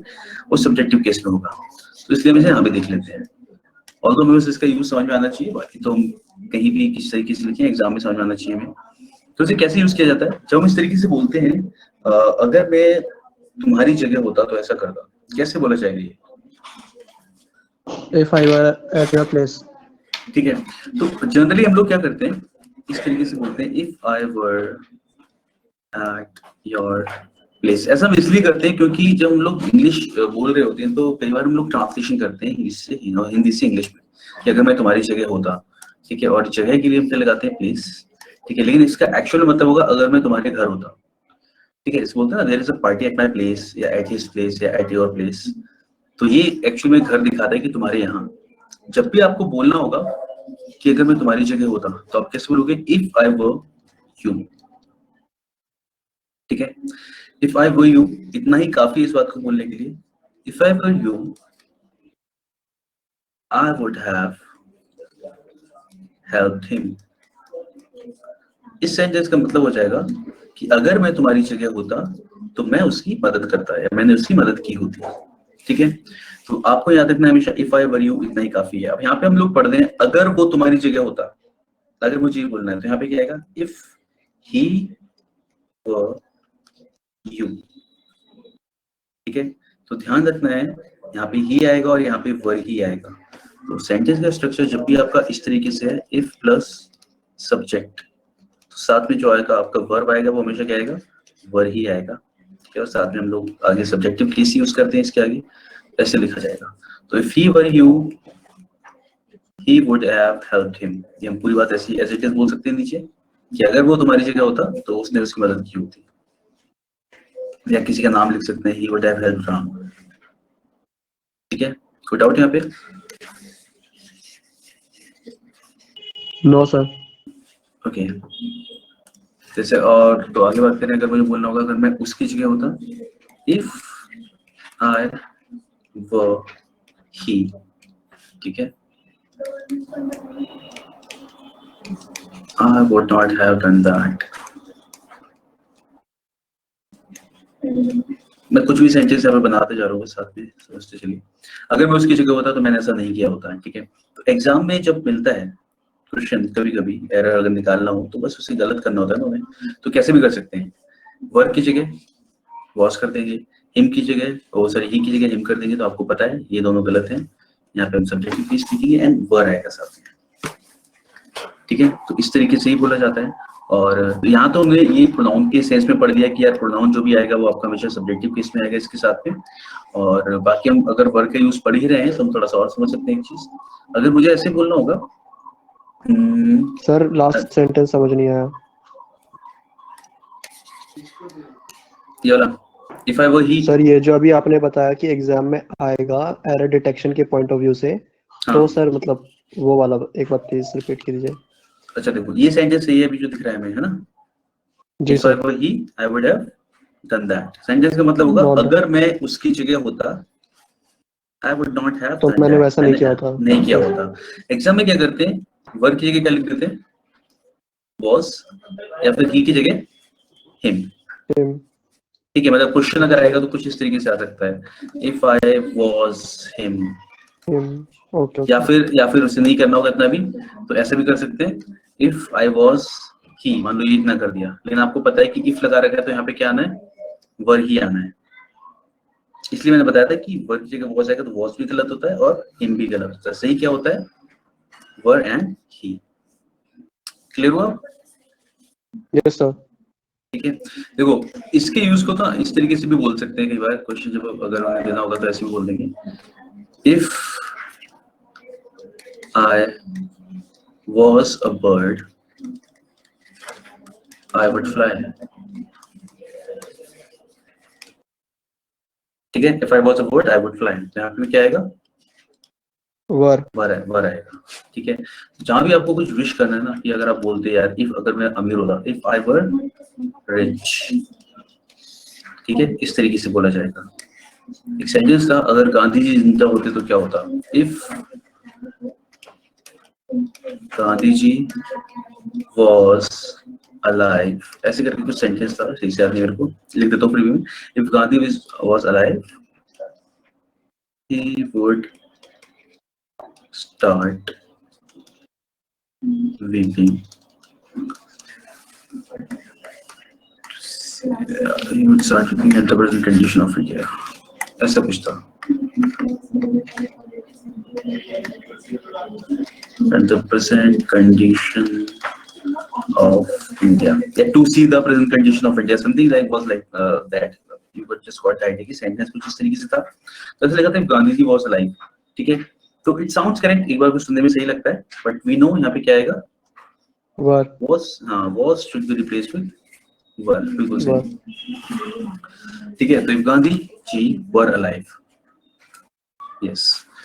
वो सब्जेक्टिव केस में होगा। तो इसलिए हम इसे यहाँ पे देख लेते हैं। ऑल्दो हमें बस इसका यूज समझ में आना चाहिए, बाकी तो हम कहीं भी किस तरीके से लिखें एग्जाम में समझ में आना चाहिए हमें। तो इसे कैसे यूज किया जाता है? जब हम इस तरीके से बोलते हैं अगर मैं तुम्हारी जगह होता तो ऐसा करता, कैसे बोला जाएगा ये? If I were at your place. ठीक है, तो जनरली हम लोग क्या करते हैं, इस तरीके से बोलते हैं if I were at your place. ऐसा हम इसलिए करते हैं क्योंकि जब हम लोग इंग्लिश बोल रहे होते हैं तो कई बार हम लोग ट्रांसलेशन करते हैं इंग्लिश से हिंदी से इंग्लिश में, कि अगर मैं तुम्हारी जगह होता, ठीक है, और जगह के लिए हम क्या लगाते हैं? प्लेस, ठीक है, लेकिन इसका एक्चुअल मतलब होगा अगर मैं तुम्हारे घर होता, ठीक है। इस बोलते हैं ना there is a party at my place या एट हिज प्लेस या एट योर प्लेस, तो ये एक्चुअली में घर दिखाता है कि तुम्हारे यहाँ। जब भी आपको बोलना होगा कि अगर मैं तुम्हारी जगह होता, तो आप कैसे बोलोगे? इफ आई वर यू, ठीक है, इफ आई वर यू, इतना ही काफी इस बात को बोलने के लिए। If I were you I would have helped him. इस सेंटेंस का मतलब हो जाएगा कि अगर मैं तुम्हारी जगह होता तो मैं उसकी मदद करता, या मैंने उसकी मदद की होती, ठीक है। तो आपको याद रखना हमेशा इफ आई वर यू इतना ही काफी है। अब यहाँ पे हम लोग पढ़ रहे हैं अगर वो तुम्हारी जगह होता, अगर मुझे बोलना है तो यहाँ पे क्या आएगा? इफ ही वर यू, ठीक है। तो ध्यान रखना है यहाँ पे ही आएगा और यहाँ पे वर ही आएगा। तो सेंटेंस का स्ट्रक्चर जब भी आपका इस तरीके से है, इफ प्लस सब्जेक्ट, तो साथ में जो आएगा आपका वर्ब आएगा वो हमेशा क्या आएगा? वर ही आएगा, ठीक है। और साथ में हम लोग आगे सब्जेक्टिव केस यूज करते हैं इसके आगे, ऐसे लिखा जाएगा। तो if he were you he would have helped him, ये हम पूरी बात ऐसी एज इट इज बोल सकते हैं नीचे, कि अगर वो तुम्हारी जगह होता तो उसने उसकी मदद की होती, या किसी का नाम लिख सकते हैं, he would have helped Ram, ठीक है। कोई डाउट यहाँ पे? No sir. ओके, जैसे और तो आगे बात करें, अगर मुझे बोलना होगा अगर मैं उसकी जगह होता, इफ आई वर ही, ठीक है, I would not have done that. मैं कुछ भी सेंटेंस यहाँ पे बनाते जा रहा हूँ साथ में, समझते चलिए। अगर मैं उसकी जगह होता तो मैंने ऐसा नहीं किया होता, ठीक है। तो एग्जाम में जब मिलता है क्वेश्चन, कभी कभी एरर अगर निकालना हो तो बस उसे गलत करना होता है ना उन्हें, तो कैसे भी कर सकते हैं। वर्क की जगह वॉश कर देंगे, हिम की जगह ही की जगह हिम कर देंगे, तो आपको पता है ये दोनों गलत हैं। यहाँ पे हम सब्जेक्टिव केस लिखेंगे एंड वर आएगा साथ में, ठीक है। तो इस तरीके से ही बोला जाता है। और यहाँ तो हमने ये प्रोनाउन के सेंस में पढ़ दिया कि यार प्रोनाउन जो भी आएगा वो आपका हमेशा सब्जेक्टिव केस में आएगा इसके साथ में। और बाकी हम अगर वर्क का यूज पढ़ ही रहे हैं तो हम थोड़ा सा और समझ सकते हैं एक चीज। अगर मुझे ऐसे बोलना होगा, सर लास्ट सेंटेंस समझ नहीं आया। ये वाला if I were he, sir ये जो अभी आपने बताया कि एग्जाम में आएगा एरर डिटेक्शन के पॉइंट ऑफ व्यू से, तो सर मतलब वो वाला एक बार प्लीज रिपीट कीजिए। अच्छा देखो ये सेंटेंस सही है अभी जो दिख रहा है हमें, है ना? जी If I sir. were he, I would have done that. Sentence का मतलब होगा अगर मैं उसकी जगह होता, I would not have तो done मैंने that. वैसा नहीं किया होता। नहीं किया होता। एग्जाम में क्या करते हैं? वर्क की जगह क्या लिख देते हैं? was, या फिर he की जगह him, ठीक है। मतलब क्वेश्चन अगर आएगा तो कुछ इस तरीके से आ सकता है, if I was him, okay. या फिर उसे नहीं करना होगा इतना भी तो ऐसे भी कर सकते हैं, if I was he, मान लो ये इतना कर दिया, लेकिन आपको पता है कि if लगा रखा है तो यहाँ पे क्या आना है? वर ही आना है। इसलिए मैंने बताया था कि वर की जगह was आएगा तो was भी गलत होता है और him भी गलत होता है। सही क्या होता है? Were and he। क्लियर हुआ? Yes sir. ठीक है, देखो इसके यूज को तो इस तरीके से भी बोल सकते हैं। कई बार क्वेश्चन जब अगर हमें देना होगा तो ऐसे भी बोल देंगे, if I was a bird, I would fly. ठीक है, if I was a bird, I would fly. यहाँ पे क्या आएगा? वर आएगा, ठीक है। जहाँ भी आपको कुछ विश करना है ना, कि अगर आप बोलते यार इफ अगर मैं अमीर होता, इफ I were rich, ठीक है, इस तरीके से बोला जाएगा। एक सेंटेंस था, अगर गांधी जी जिंदा होते तो क्या होता। If Gandhi ji was alive, ऐसे करके कुछ सेंटेंस था, सही से याद नहीं मेरे को, लिख देता हूँ प्रीव्यू में। If Gandhi was alive he would start weeping. He would start weeping at the present condition of India. ऐसा कुछ था। At the present condition of India. Yeah, to see the present condition of India, something like was like that. You got just got the idea कि sentence कुछ इस तरीके से था। तो ऐसा लगा था गांधी जी was alive, ठीक है। तो it sounds correct, एक बार को सुनने में सही लगता है, but we know यहाँ पे क्या आएगा, was should be replaced with were, बिल्कुल सही, ठीक है। तो if Gandhi ji were alive, yes,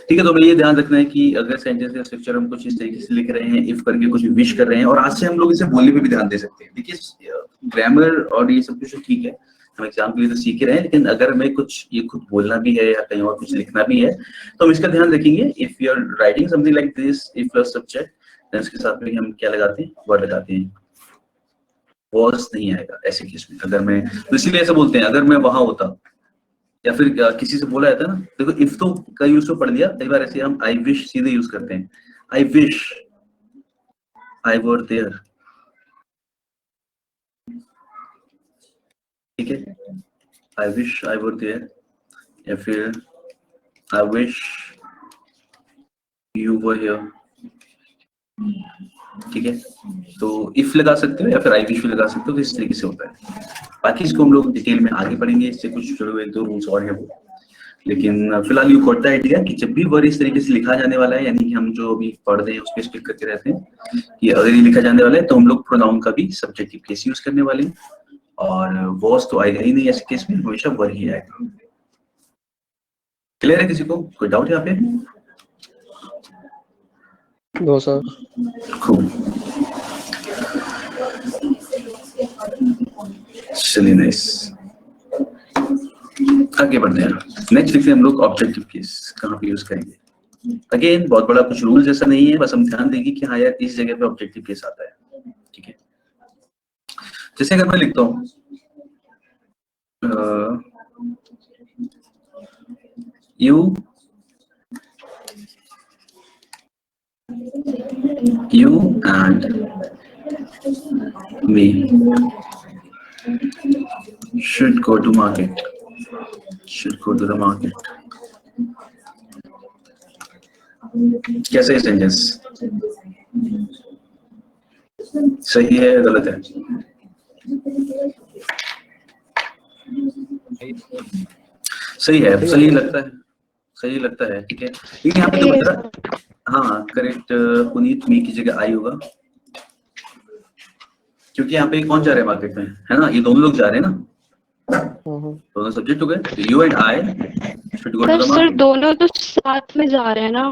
ठीक है। तो हमें ये ध्यान रखना है कि अगर सेंटेंस का स्ट्रक्चर हम कुछ इस तरीके से लिख रहे हैं, इफ करके कुछ विश कर रहे हैं, और आज से हम लोग इसे बोलने पे भी ध्यान दे सकते हैं। देखिए ग्रामर और ये सब कुछ ठीक है, हम एग्जाम के लिए तो सीख ही रहे हैं, लेकिन अगर हमें कुछ ये खुद बोलना भी है या कहीं और कुछ लिखना भी है तो हम इसका ध्यान रखेंगे। If you are writing something like this, if plus subject, then इसके साथ में हम क्या लगाते हैं, वर लगाते हैं, वॉज नहीं आएगा ऐसे केस में। अगर मैं, तो इसीलिए ऐसा बोलते हैं, अगर मैं वहां होता, या फिर किसी से बोला जाता है ना, देखो इफ तो का यूज तो पढ़ लिया, कई बार ऐसे हम आई विश सीधे यूज करते हैं, I wish I were there, ठीक है, I wish I were there, या फिर I wish you were here, ठीक है। तो इफ लगा सकते हो या फिर आई विश भी लगा सकते हो, तो इस तरीके से होता है। बाकी इसको हम लोग डिटेल में आगे पढ़ेंगे, इससे कुछ जुड़े हुए 2 रूल्स और हैं वो, लेकिन फिलहाल यू गॉट द आइडिया कि जब भी वर्ड इस तरीके से लिखा जाने वाला है, यानी कि हम जो अभी पढ़ रहे हैं उस पर क्लिक करके रहते हैं कि अगर ये लिखा जाने वाला है तो हम लोग प्रोनाउन का भी सब्जेक्टिव केस यूज करने वाले हैं, और वॉज तो आएगा ही नहीं ऐसे केस में, हमेशा वर ही आएगा। क्लियर है किसी को, कोई डाउट यहाँ पे? No sir. खूब, चलिए नाइस, आगे बढ़ते हैं। नेक्स्ट देखते हैं हम लोग ऑब्जेक्टिव केस कहाँ पे यूज करेंगे। अगेन बहुत बड़ा कुछ रूल जैसा नहीं है, बस हम ध्यान देंगे कि हाँ यार इस जगह पे ऑब्जेक्टिव केस आता है, ठीक है। जैसे अगर मैं लिखता हूँ you and me should go to market, should go to the market, कैसा है सेंटेंस, सही है गलत है? सही है, सही लगता है, सही लगता है, ठीक है। लेकिन यहाँ पे तो बच रहा, हाँ करेक्ट, पुनीत मी की जगह आई होगा, क्योंकि यहाँ पे कौन जा रहा है मार्केट में, है ना, ये दोनों लोग जा रहे हैं ना, दोनों सब्जेक्ट हो गए। You and I should go to the market. Sir दोनों तो साथ में जा रहे हैं ना।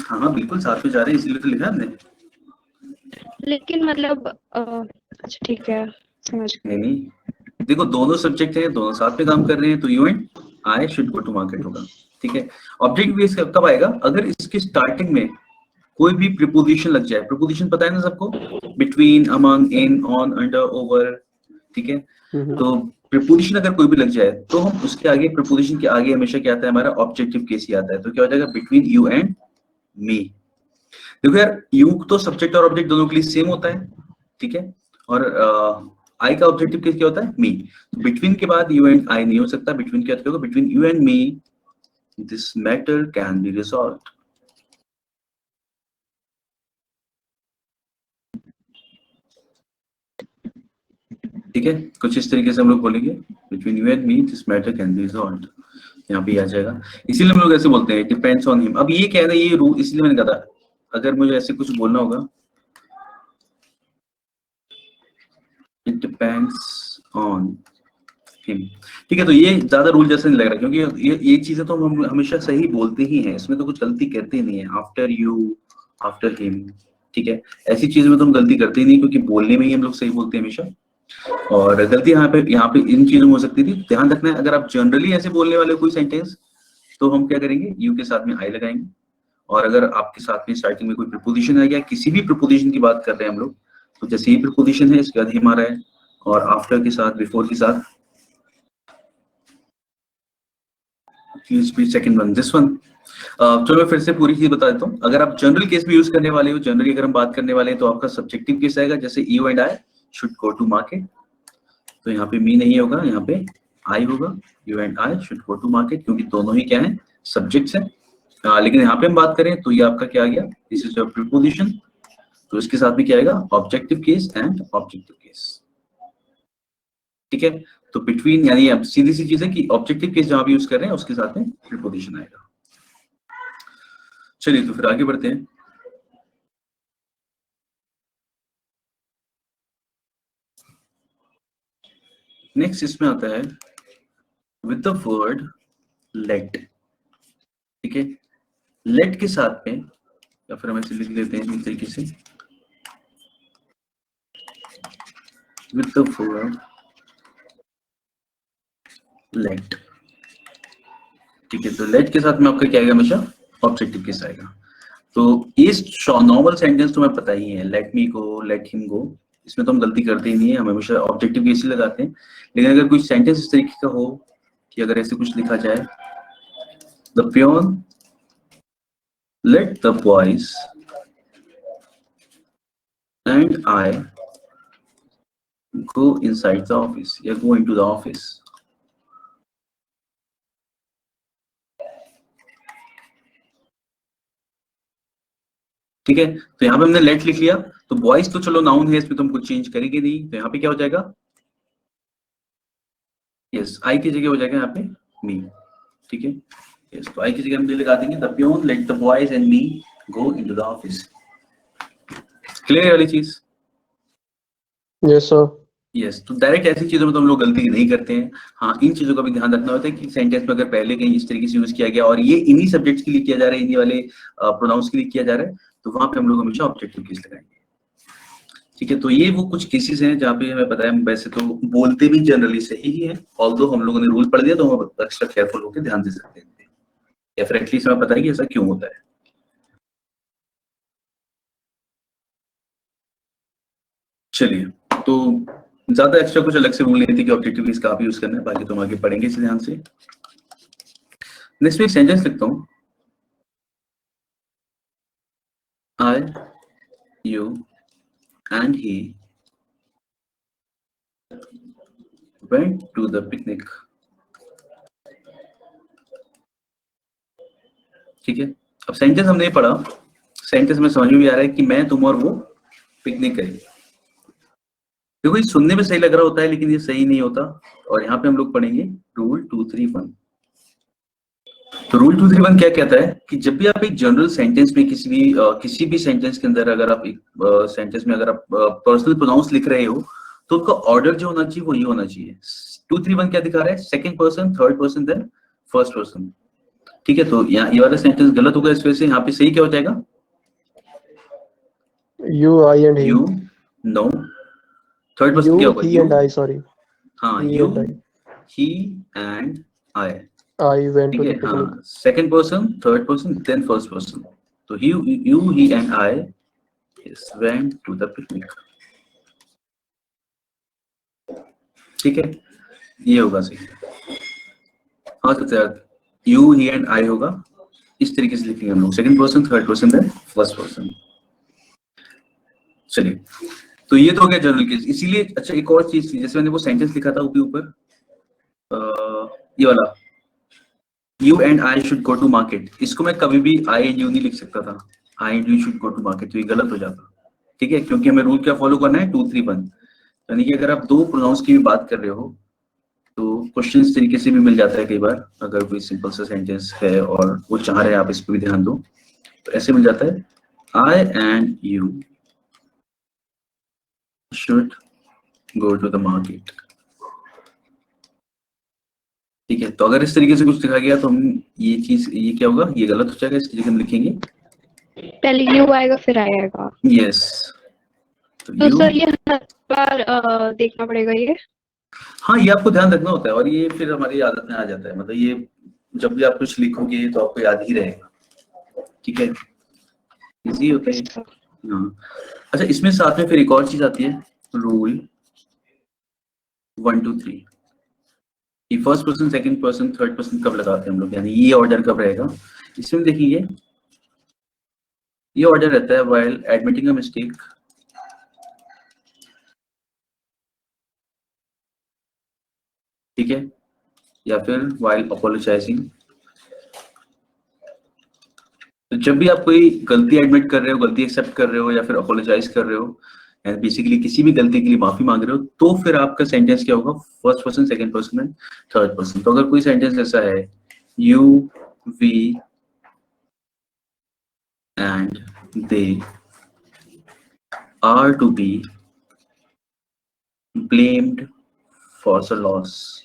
हाँ हाँ बिल्कुल साथ में जा रहे हैं, इसीलिए तो लिखा हमने। लेकिन मतलब अच्छा ठीक है, समझ गई। नहीं देखो दोनों सब्जेक्ट हैं, दोनों साथ में काम कर रहे हैं, तो you and I should go to market होगा, ठीक है। ऑब्जेक्ट बेस कब आएगा, अगर इसके स्टार्टिंग में कोई भी प्रीपोजिशन लग जाए। प्रीपोजिशन पता है ना सबको, between, among, in, on, under, over, ठीक है। तो प्रीपोजिशन अगर कोई भी लग जाए तो हम उसके आगे, प्रीपोजिशन के आगे हमेशा क्या आता है, हमारा ऑब्जेक्टिव केस ही आता है। तो क्या हो जाएगा, बिटवीन यू एंड मी। देखो यार यू तो सब्जेक्ट और ऑब्जेक्ट दोनों के लिए सेम होता है, ठीक है, और आई का ऑब्जेक्टिव केस क्या होता है, मी। तो बिटवीन के बाद यू एंड आई नहीं हो सकता, बिटवीन क्या होगा, between you and me this matter can be resolved. ठीक है, कुछ इस तरीके से हम लोग बोलेंगे, between you and me this matter can be resolved, यहाँ पे आ जाएगा। इसीलिए हम लोग ऐसे बोलते हैं, डिपेंड्स ऑन हिम। अब ये क्या है ना, ये रूल इसलिए मैंने कहा था, अगर मुझे ऐसे कुछ बोलना होगा, इट डिपेंड्स ऑन हिम, ठीक है। तो ये ज्यादा रूल जैसा नहीं लग रहा, क्योंकि ये चीजें तो हम हमेशा सही बोलते ही हैं, इसमें तो कुछ गलती करते ही नहीं है। आफ्टर यू, आफ्टर हिम, ठीक है, ऐसी चीज में तो हम गलती करते ही नहीं, क्योंकि बोलने में ही हम लोग सही बोलते हैं हमेशा, और गलती यहाँ पे इन चीजों में हो सकती थी, ध्यान रखना है। अगर आप जनरली ऐसे बोलने वाले हो कोई सेंटेंस, तो हम क्या करेंगे, यू के साथ में आई लगाएंगे। और अगर आपके साथ में स्टार्टिंग में कोई प्रीपोजिशन आ गया, किसी भी प्रीपोजिशन की बात कर रहे हैं हम लोग, तो जैसे ये प्रीपोजिशन है इसके बाद हिम आ रहा है, और आफ्टर के साथ, बिफोर के साथ, सेकंड वन, दिस वन। चलो मैं फिर से पूरी चीज बता देता हूँ। अगर आप जनरल केस भी यूज करने वाले हो, जनरली अगर हम बात करने वाले हैं, तो आपका सब्जेक्टिव केस आएगा, जैसे you and I should go to market. तो यहाँ पे मी नहीं होगा, यहाँ पे आई होगा। You and I should go to market, क्योंकि दोनों ही क्या है, सब्जेक्ट्स हैं। लेकिन यहाँ पे हम बात करें तो ये आपका क्या आ गया, दिस इज योर प्रीपोजिशन। तो इसके साथ में क्या आएगा, objective case and objective case. ठीक है, तो बिटवीन, यानी अब सीधी सी चीज है कि ऑब्जेक्टिव केस जहां भी यूज कर रहे हैं उसके साथ में प्रीपोजिशन आएगा। चलिए तो फिर आगे बढ़ते हैं। नेक्स्ट इसमें आता है विद द वर्ड लेट। ठीक है, लेट के साथ में, या फिर हम ऐसे लिख देते हैं इस तरीके से, विद द वर्ड लेट। ठीक है, तो लेट के साथ में आपका क्या आएगा, हमेशा ऑब्जेक्टिव केस आएगा। तो ये नॉर्मल सेंटेंस तो हमें पता ही है, लेट मी गो, लेट हिम गो, इसमें तो हम गलती करते ही नहीं है, हम हमेशा ऑब्जेक्टिव केस ही लगाते हैं। लेकिन अगर कोई सेंटेंस इस तरीके का हो कि अगर ऐसे कुछ लिखा जाए, the peon late the boys and I go inside the office, या गो इनटू द ऑफिस। ठीक है, तो यहाँ पे हमने लेट लिख लिया, तो बॉयज तो चलो नाउन है, इसमें तो हम कुछ चेंज करेंगे नहीं, तो यहाँ पे क्या हो जाएगा, यस, आई की जगह हो जाएगा यहाँ पे मी। ठीक है, यस, तो आई की जगह हम ये लगा देंगे, the peon late the boys and me go into the office. Clear वाली चीज? Yes sir. यस, तो डायरेक्ट ऐसी चीजों में तो हम लोग गलती नहीं करते हैं। हाँ, इन चीजों का भी ध्यान रखना होता है कि सेंटेंस में अगर पहले कहीं इस तरीके से यूज किया गया और ये इन्हीं सब्जेक्ट्स के लिए किया जा रहा है, इन्हीं वाले प्रोनाउंस के लिए किया जा रहा है, तो वहां पे हम लोग हमेशा ऑब्जेक्टिव केस लगाएंगे। ठीक है, तो ये वो कुछ केसेस हैं जहाँ पे हमें पता है, वैसे तो बोलते भी जनरली सही ही है, ऑल्दो हम लोगों ने रूल पढ़ दिया तो हम एक्स्ट्रा केयरफुल होकर ध्यान दे सकते हैं, या फिर एटलीस्ट हमें पता है कि ऐसा क्यों होता है। चलिए, तो ज्यादा एक्स्ट्रा कुछ अलग से रूल नहीं थी कि ऑब्जेक्टिव केस कहाँ पे यूज करना है, बाकी तो हम आगे पढ़ेंगे इसे ध्यान से। नेक्स्ट में एक सेंटेंस लिखता हूँ, आई, you and he went to the picnic। ठीक है, अब सेंटेंस हमने पढ़ा, सेंटेंस में समझ में भी आ रहा है कि मैं, तुम और वो पिकनिक करें। देखो, ये सुनने में सही लग रहा होता है लेकिन ये सही नहीं होता, और यहाँ पे हम लोग पढ़ेंगे रूल 231। तो रूल 231 क्या कहता है कि जब भी आप एक जनरल सेंटेंस में किसी भी सेंटेंस के अंदर अगर आप एक सेंटेंस में अगर आप पर्सनल प्रोनाउंस लिख रहे हो, तो उसका ऑर्डर जो होना चाहिए वो ये होना चाहिए। 231 क्या दिखा रहा है, second person, third person, then first person. ठीक है, तो यहाँ ये वाला सेंटेंस गलत होगा, इस वजह से यहाँ पे सही क्या हो जाएगा, you, I and he. You, know, third person क्या होगा, ही एंड आई, सॉरी। हाँ, you, he and I. I went to the ठीक है, picnic. हाँ, second person, third person, then first person. तो you, he and I went to the picnic। ठीक है, ये होगा सही। हाँ, तो यू, ही एंड आई होगा, इस तरीके से लिखेंगे हम लोग, second person, third person, then first person. चलिए, तो ये तो हो गया जनरल केस। इसीलिए अच्छा, एक और चीज थी, जैसे मैंने वो सेंटेंस लिखा था ऊपर, ये वाला, you and I should go to market, इसको मैं कभी भी आई एंड यू नहीं लिख सकता था, I and you should go to market, तो ये गलत हो जाता। ठीक है, क्योंकि हमें रूल क्या फॉलो करना है, 231। यानी कि अगर आप दो प्रोनाउंस की भी बात कर रहे हो तो क्वेश्चन इस तरीके से भी मिल जाता है कई बार, अगर कोई सिंपल सा सेंटेंस है और वो चाह रहे हैं आप इस पर भी ध्यान दो, तो ऐसे मिल जाता है, I and you should go to the market. ठीक है, तो अगर इस तरीके से कुछ लिखा गया तो हम ये चीज, ये क्या होगा, ये गलत हो जाएगा, इसकी जगह हम लिखेंगे पहले यू आएगा फिर आई आएगा। यस, तो you, सर ये हर बार देखना पड़ेगा ये? हाँ ये आपको ध्यान रखना होता है और ये फिर हमारी आदत में आ जाता है, मतलब ये जब भी आप कुछ लिखोगे तो आपको याद ही रहेगा, ठीक है, इजी होता है। अच्छा। हाँ अच्छा, इसमें साथ में फिर एक और चीज आती है, रूल 1 2 3 कि first person, second person, third person कब लगाते हैं हम लोग, यानी ये ऑर्डर कब रहेगा। इसमें देखिए ये ऑर्डर रहता है व्हाइल एडमिटिंग अ मिस्टेक, ठीक है, या फिर व्हाइल अपोलोजाइजिंग। तो जब भी आप कोई गलती एडमिट कर रहे हो, गलती एक्सेप्ट कर रहे हो या फिर अपोलोजाइज कर रहे हो, यानी बेसिकली किसी भी गलती के लिए माफी मांग रहे हो, तो फिर आपका सेंटेंस क्या होगा, first person, second person and third person. तो अगर कोई सेंटेंस ऐसा है, you we and they are to be blamed for the loss,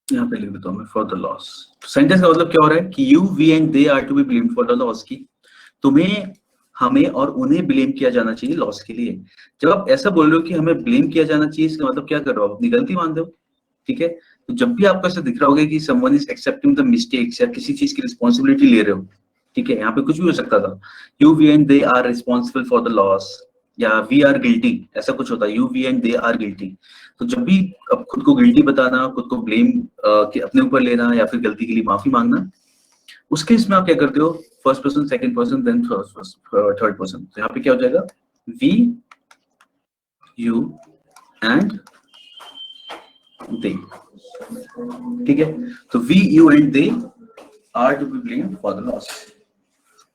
यहाँ पे लिख देता हूँ मैं, फॉर द लॉस। सेंटेंस का मतलब क्या हो रहा है कि you we and they are to be blamed for the loss, की तुम्हें, हमें और उन्हें ब्लेम किया जाना चाहिए लॉस के लिए। जब आप ऐसा बोल रहे हो कि हमें ब्लेम किया जाना चाहिए, इसका मतलब क्या कर रहे हो, आप अपनी गलती मान रहे हो, ठीक है। तो जब भी आपको ऐसा दिख रहा होगा कि someone is accepting the mistakes या किसी चीज की रिस्पॉन्सिबिलिटी ले रहे हो, ठीक है, यहाँ पे कुछ भी हो सकता था, you we and they are responsible for the loss, या वी आर गिल्टी, ऐसा कुछ होता है, you we and they are guilty. तो जब भी अब खुद को गिल्टी बताना, खुद को ब्लेम अपने ऊपर लेना या फिर गलती के लिए माफी मांगना, उसके इसमें आप क्या करते हो, first person, second person, then third person. तो यहाँ पे क्या हो जाएगा, वी यू एंड दे, ठीक है। तो we you and they are to be blamed for the loss.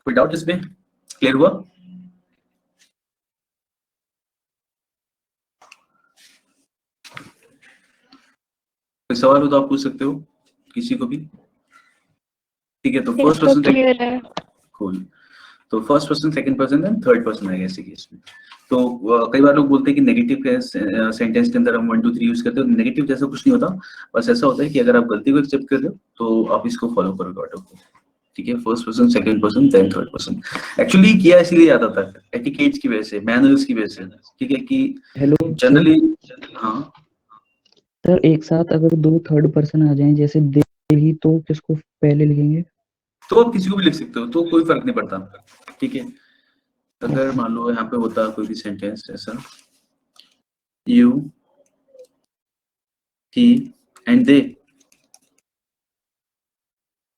कोई डाउट इसमें, क्लियर हुआ? कोई सवाल हो तो आप पूछ सकते हो किसी को भी, ठीक है। तो फर्स्ट तो पर्सन, क्लियर है। कूल। तो first person, second person and third person आएगा ऐसे केस में। तो कई बार लोग बोलते हैं कि नेगेटिव के सेंटेंस के अंदर हम 1 2 3 यूज करते हैं, नेगेटिव जैसा कुछ नहीं होता, बस ऐसा होता है कि अगर आप गलती को एक्सेप्ट कर रहे हो तो आप इसको फॉलो करोगे ऑटो को, ठीक है, first person, second person, then third person. Actually किया इसलिए जाता था एटिकेट्स की वजह से, मैनर्स की वजह से, ठीक है, कि हेलो जनरली, हाँ सर, एक साथ अगर दो थर्ड पर्सन आ जाएं जैसे दे ही, तो किसको पहले लिखेंगे? तो आप किसी को भी लिख सकते हो, तो कोई फर्क नहीं पड़ता, ठीक है। अगर मान लो यहाँ पे होता कोई भी सेंटेंस ऐसा, यू ही एंड दे,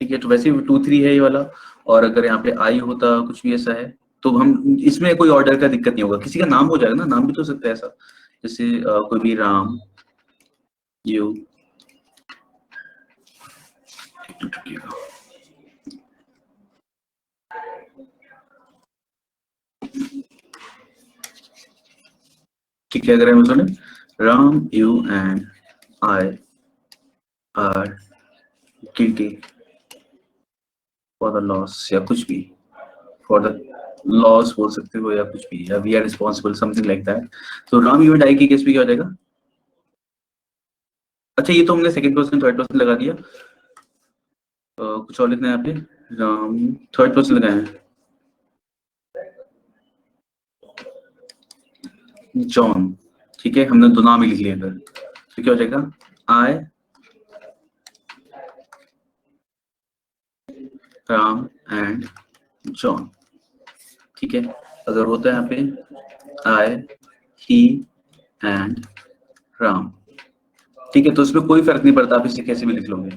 ठीक है, तो वैसे 2 3 है ये वाला। और अगर यहाँ पे आई होता कुछ भी ऐसा है, तो हम इसमें कोई ऑर्डर का दिक्कत नहीं होगा, किसी का नाम हो जाएगा ना, नाम भी तो हो सकता है ऐसा, जैसे कोई भी राम, यू, ठीक है, अगर हम सुने Ram you and I R guilty for the loss, या कुछ भी, फॉर द लॉस बोल सकते हो या कुछ भी, या we are responsible, something like that. तो राम यू एंड आई की केस में क्या हो जाएगा, अच्छा ये तो हमने सेकंड पर्सन, थर्ड पर्सन लगा दिया, कुछ और लिखना है यहाँ पे, राम थर्ड पर्सन लगाए हैं, जॉन, ठीक है, हमने दो नाम ही लिख लिए अगर, तो क्या हो जाएगा, आई राम एंड जॉन, ठीक है। अगर होता है यहाँ पे आई ही एंड राम, ठीक है, तो इसमें कोई फर्क नहीं पड़ता, आप इसे कैसे भी लिख लोगे,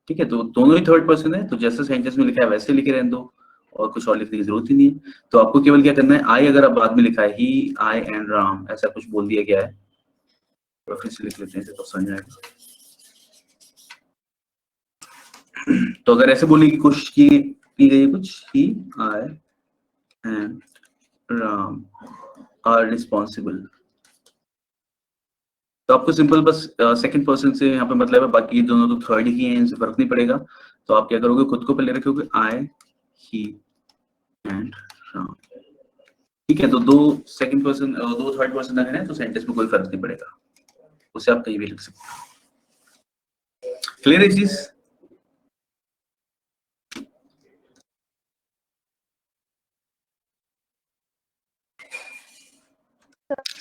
ठीक है। तो दोनों ही थर्ड पर्सन है, तो जैसे सेंटेंस में लिखा है वैसे लिखे रहने दो, और कुछ और लिखने की जरूरत ही नहीं है। तो आपको केवल क्या करना है, आई अगर आप बाद में लिखा है, ही आई एंड राम ऐसा कुछ बोल दिया गया है, तो फिर से लिख लेते हैं तो समझ आएगा। तो अगर ऐसे बोलने की कोशिश की गई है कुछ, ही आई एंड राम आर रिस्पॉन्सिबल, तो आपको सिंपल बस सेकंड पर्सन से यहाँ पे मतलब है, बाकी दोनों तो थर्ड ही हैं, इनसे फर्क नहीं पड़ेगा। तो आप क्या करोगे, खुद को पहले रखोगे आई ही एंड राम, ठीक है। तो दो सेकंड पर्सन, दो थर्ड पर्सन अगर है तो सेंटेंस में कोई फर्क नहीं पड़ेगा, उसे आप कहीं भी लिख सकते हो। क्लियर है चीज?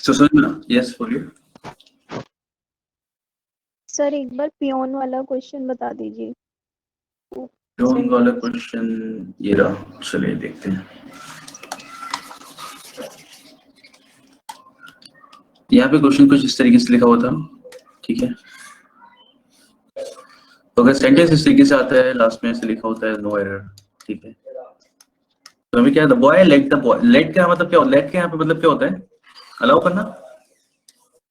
So Sunna, yes for you. Sir एक बार पियोन वाला क्वेश्चन बता दीजिए। पियोन वाला क्वेश्चन ये रहा, चलिए देखते हैं। यहाँ पे क्वेश्चन कुछ इस तरीके से लिखा हुआ था, ठीक है। तो अगर सेंटेंस इस तरीके से आता है, लास्ट में ऐसे लिखा होता है नो एरर, ठीक है। तो हमें क्या है, the boy let the boy, let का मतलब क्या, लेट के यहाँ पे मतलब क्या होता है, अलाउ करना,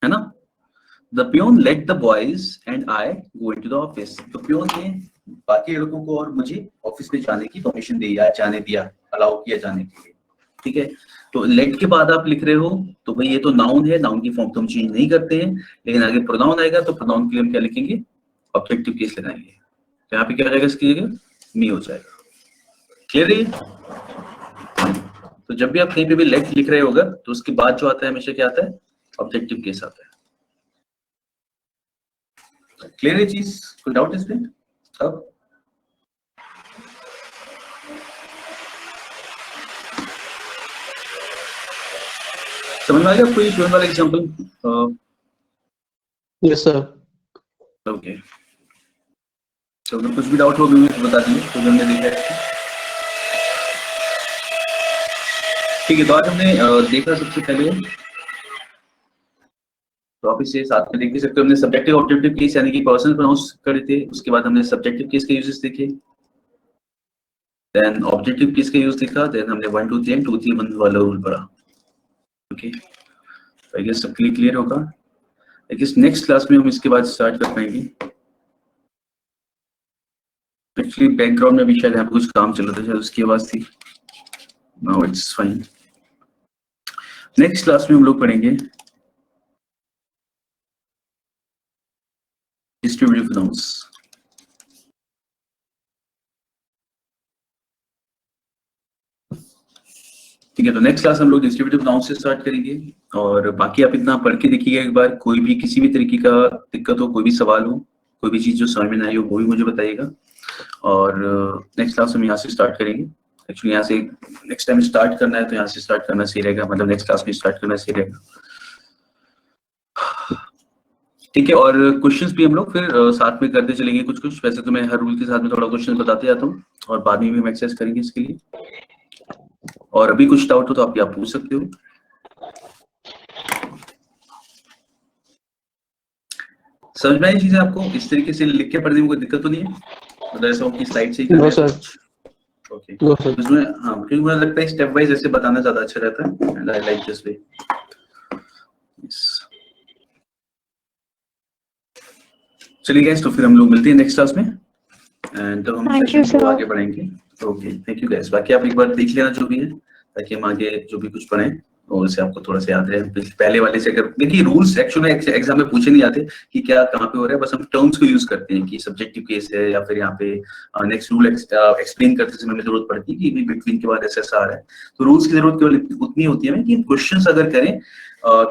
है ना। The peon let the boys and I go into the office. तो पियोन ने बाकी लड़कों को और मुझे ऑफिस में जाने की परमिशन दी या जाने दिया, अलाउ किया जाने के लिए, ठीक है। तो लेट के बाद आप लिख रहे हो तो भाई ये तो नाउन है, नाउन की फॉर्म तो हम चेंज नहीं करते हैं, लेकिन आगे प्रोनाउन आएगा तो प्रोनाउन के लिए हम क्या लिखेंगे, ऑब्जेक्टिव केस लगाएंगे। तो यहाँ पे क्या रहेगा इसकी जगह, मी हो जाएगा। क्लियर है। तो जब भी आप कहीं पे भी लेट लिख रहे होगा तो उसके बाद जो आता है हमेशा क्या आता है, ऑब्जेक्टिव केस आता है। क्लियर है चीज, कोई डाउट इसमें? अब समझ में आ गया कोई पियोन वाला एग्जांपल? Yes sir. ओके, तो अगर कुछ भी डाउट हो भी मुझे बता दीजिए, तो हमने देखा है। ठीक है, तो आज हमने देखा सबसे पहले, तो आप इसे साथ में देख भी सकते हो, हमने सब्जेक्टिव ऑब्जेक्टिव केस यानी कि पर्सन प्रोनाउंस करे थे, उसके बाद हमने सब्जेक्टिव केस के यूजेस देखे, देन ऑब्जेक्टिव केस का यूज देखा, देन हमने 1 2 3 2 3 1 वाला रूल पढ़ा। ओके, आई गेस सब क्लियर होगा। आई गेस नेक्स्ट क्लास में हम इसके बाद स्टार्ट कर पाएंगे। एक्चुअली बैकग्राउंड में भी शायद यहाँ पे कुछ काम चल रहा था, शायद उसकी आवाज थी। Now it's fine. Next class में हम लोग पढ़ेंगे डिस्ट्रीब्यूटिव प्रोनाउंस। ठीक है, तो नेक्स्ट क्लास हम लोग डिस्ट्रीब्यूटिव प्रोनाउंस से स्टार्ट करेंगे, और बाकी आप इतना पढ़ के देखिएगा एक बार, कोई भी किसी भी तरीके का दिक्कत हो, कोई भी सवाल हो, कोई भी चीज जो समझ में ना आई हो वो भी मुझे बताइएगा। और नेक्स्ट क्लास हम यहाँ से स्टार्ट करेंगे। एक्चुअली यहाँ से नेक्स्ट टाइम स्टार्ट करना है तो यहाँ से स्टार्ट करना सही रहेगा, मतलब नेक्स्ट क्लास में स्टार्ट करना सही रहेगा। ठीक है, और क्वेश्चंस भी हम लोग फिर साथ में करते चलेंगे कुछ कुछ। वैसे तो मैं हर रूल के साथ में थोड़ा क्वेश्चन बताते जाता हूँ, और बाद में भी हम एक्सरसाइज करेंगे इसके लिए। और अभी कुछ डाउट हो तो आप पूछ सकते हो। समझ में आई चीजें आपको? इस तरीके से लिख के पढ़ने में कोई दिक्कत तो नहीं है? मतलब ऐसा हो कि स्लाइड से ही no sir. Okay, no sir. उसमें हाँ, क्योंकि मुझे लगता है स्टेप वाइज ऐसे बताना ज्यादा अच्छा रहता है, and I like this way. चलिए गाइस, तो फिर हम लोग मिलते हैं नेक्स्ट क्लास में, एंड तो हम सेशन को आगे बढ़ेंगे। Okay, thank you guys. बाकी आप एक बार देख लेना जो भी है, ताकि हम आगे जो भी कुछ पढ़ें और उसे आपको थोड़ा सा याद रहे। पहले वाले से अगर देखिए, रूल्स एक्चुअली एग्जाम में पूछे नहीं जाते कि क्या कहाँ पे हो रहा है, बस हम टर्म्स को यूज करते हैं कि सब्जेक्टिव केस है, या फिर यहाँ पे नेक्स्ट रूल एक्सप्लेन करते समय हमें जरूरत पड़ती है कि बिटवीन के बाद ऐसा आ रहा है। तो रूल्स की जरूरत केवल उतनी होती है कि क्वेश्चंस अगर करें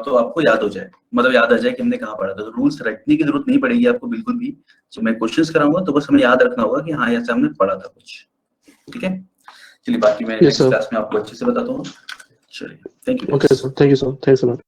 तो आपको याद हो जाए, मतलब याद आ जाए कि हमने कहाँ पढ़ा था। तो रूल्स रटने की जरूरत नहीं पड़ेगी आपको बिल्कुल भी। जब मैं क्वेश्चंस कराऊंगा तो बस हमें याद रखना होगा कि हाँ ऐसा हमने पढ़ा था कुछ। ठीक है, चलिए बाकी मैं नेक्स्ट क्लास में आपको अच्छे से बताता हूँ। चलिए, thank you. Okay sir, thank you sir, thanks a lot.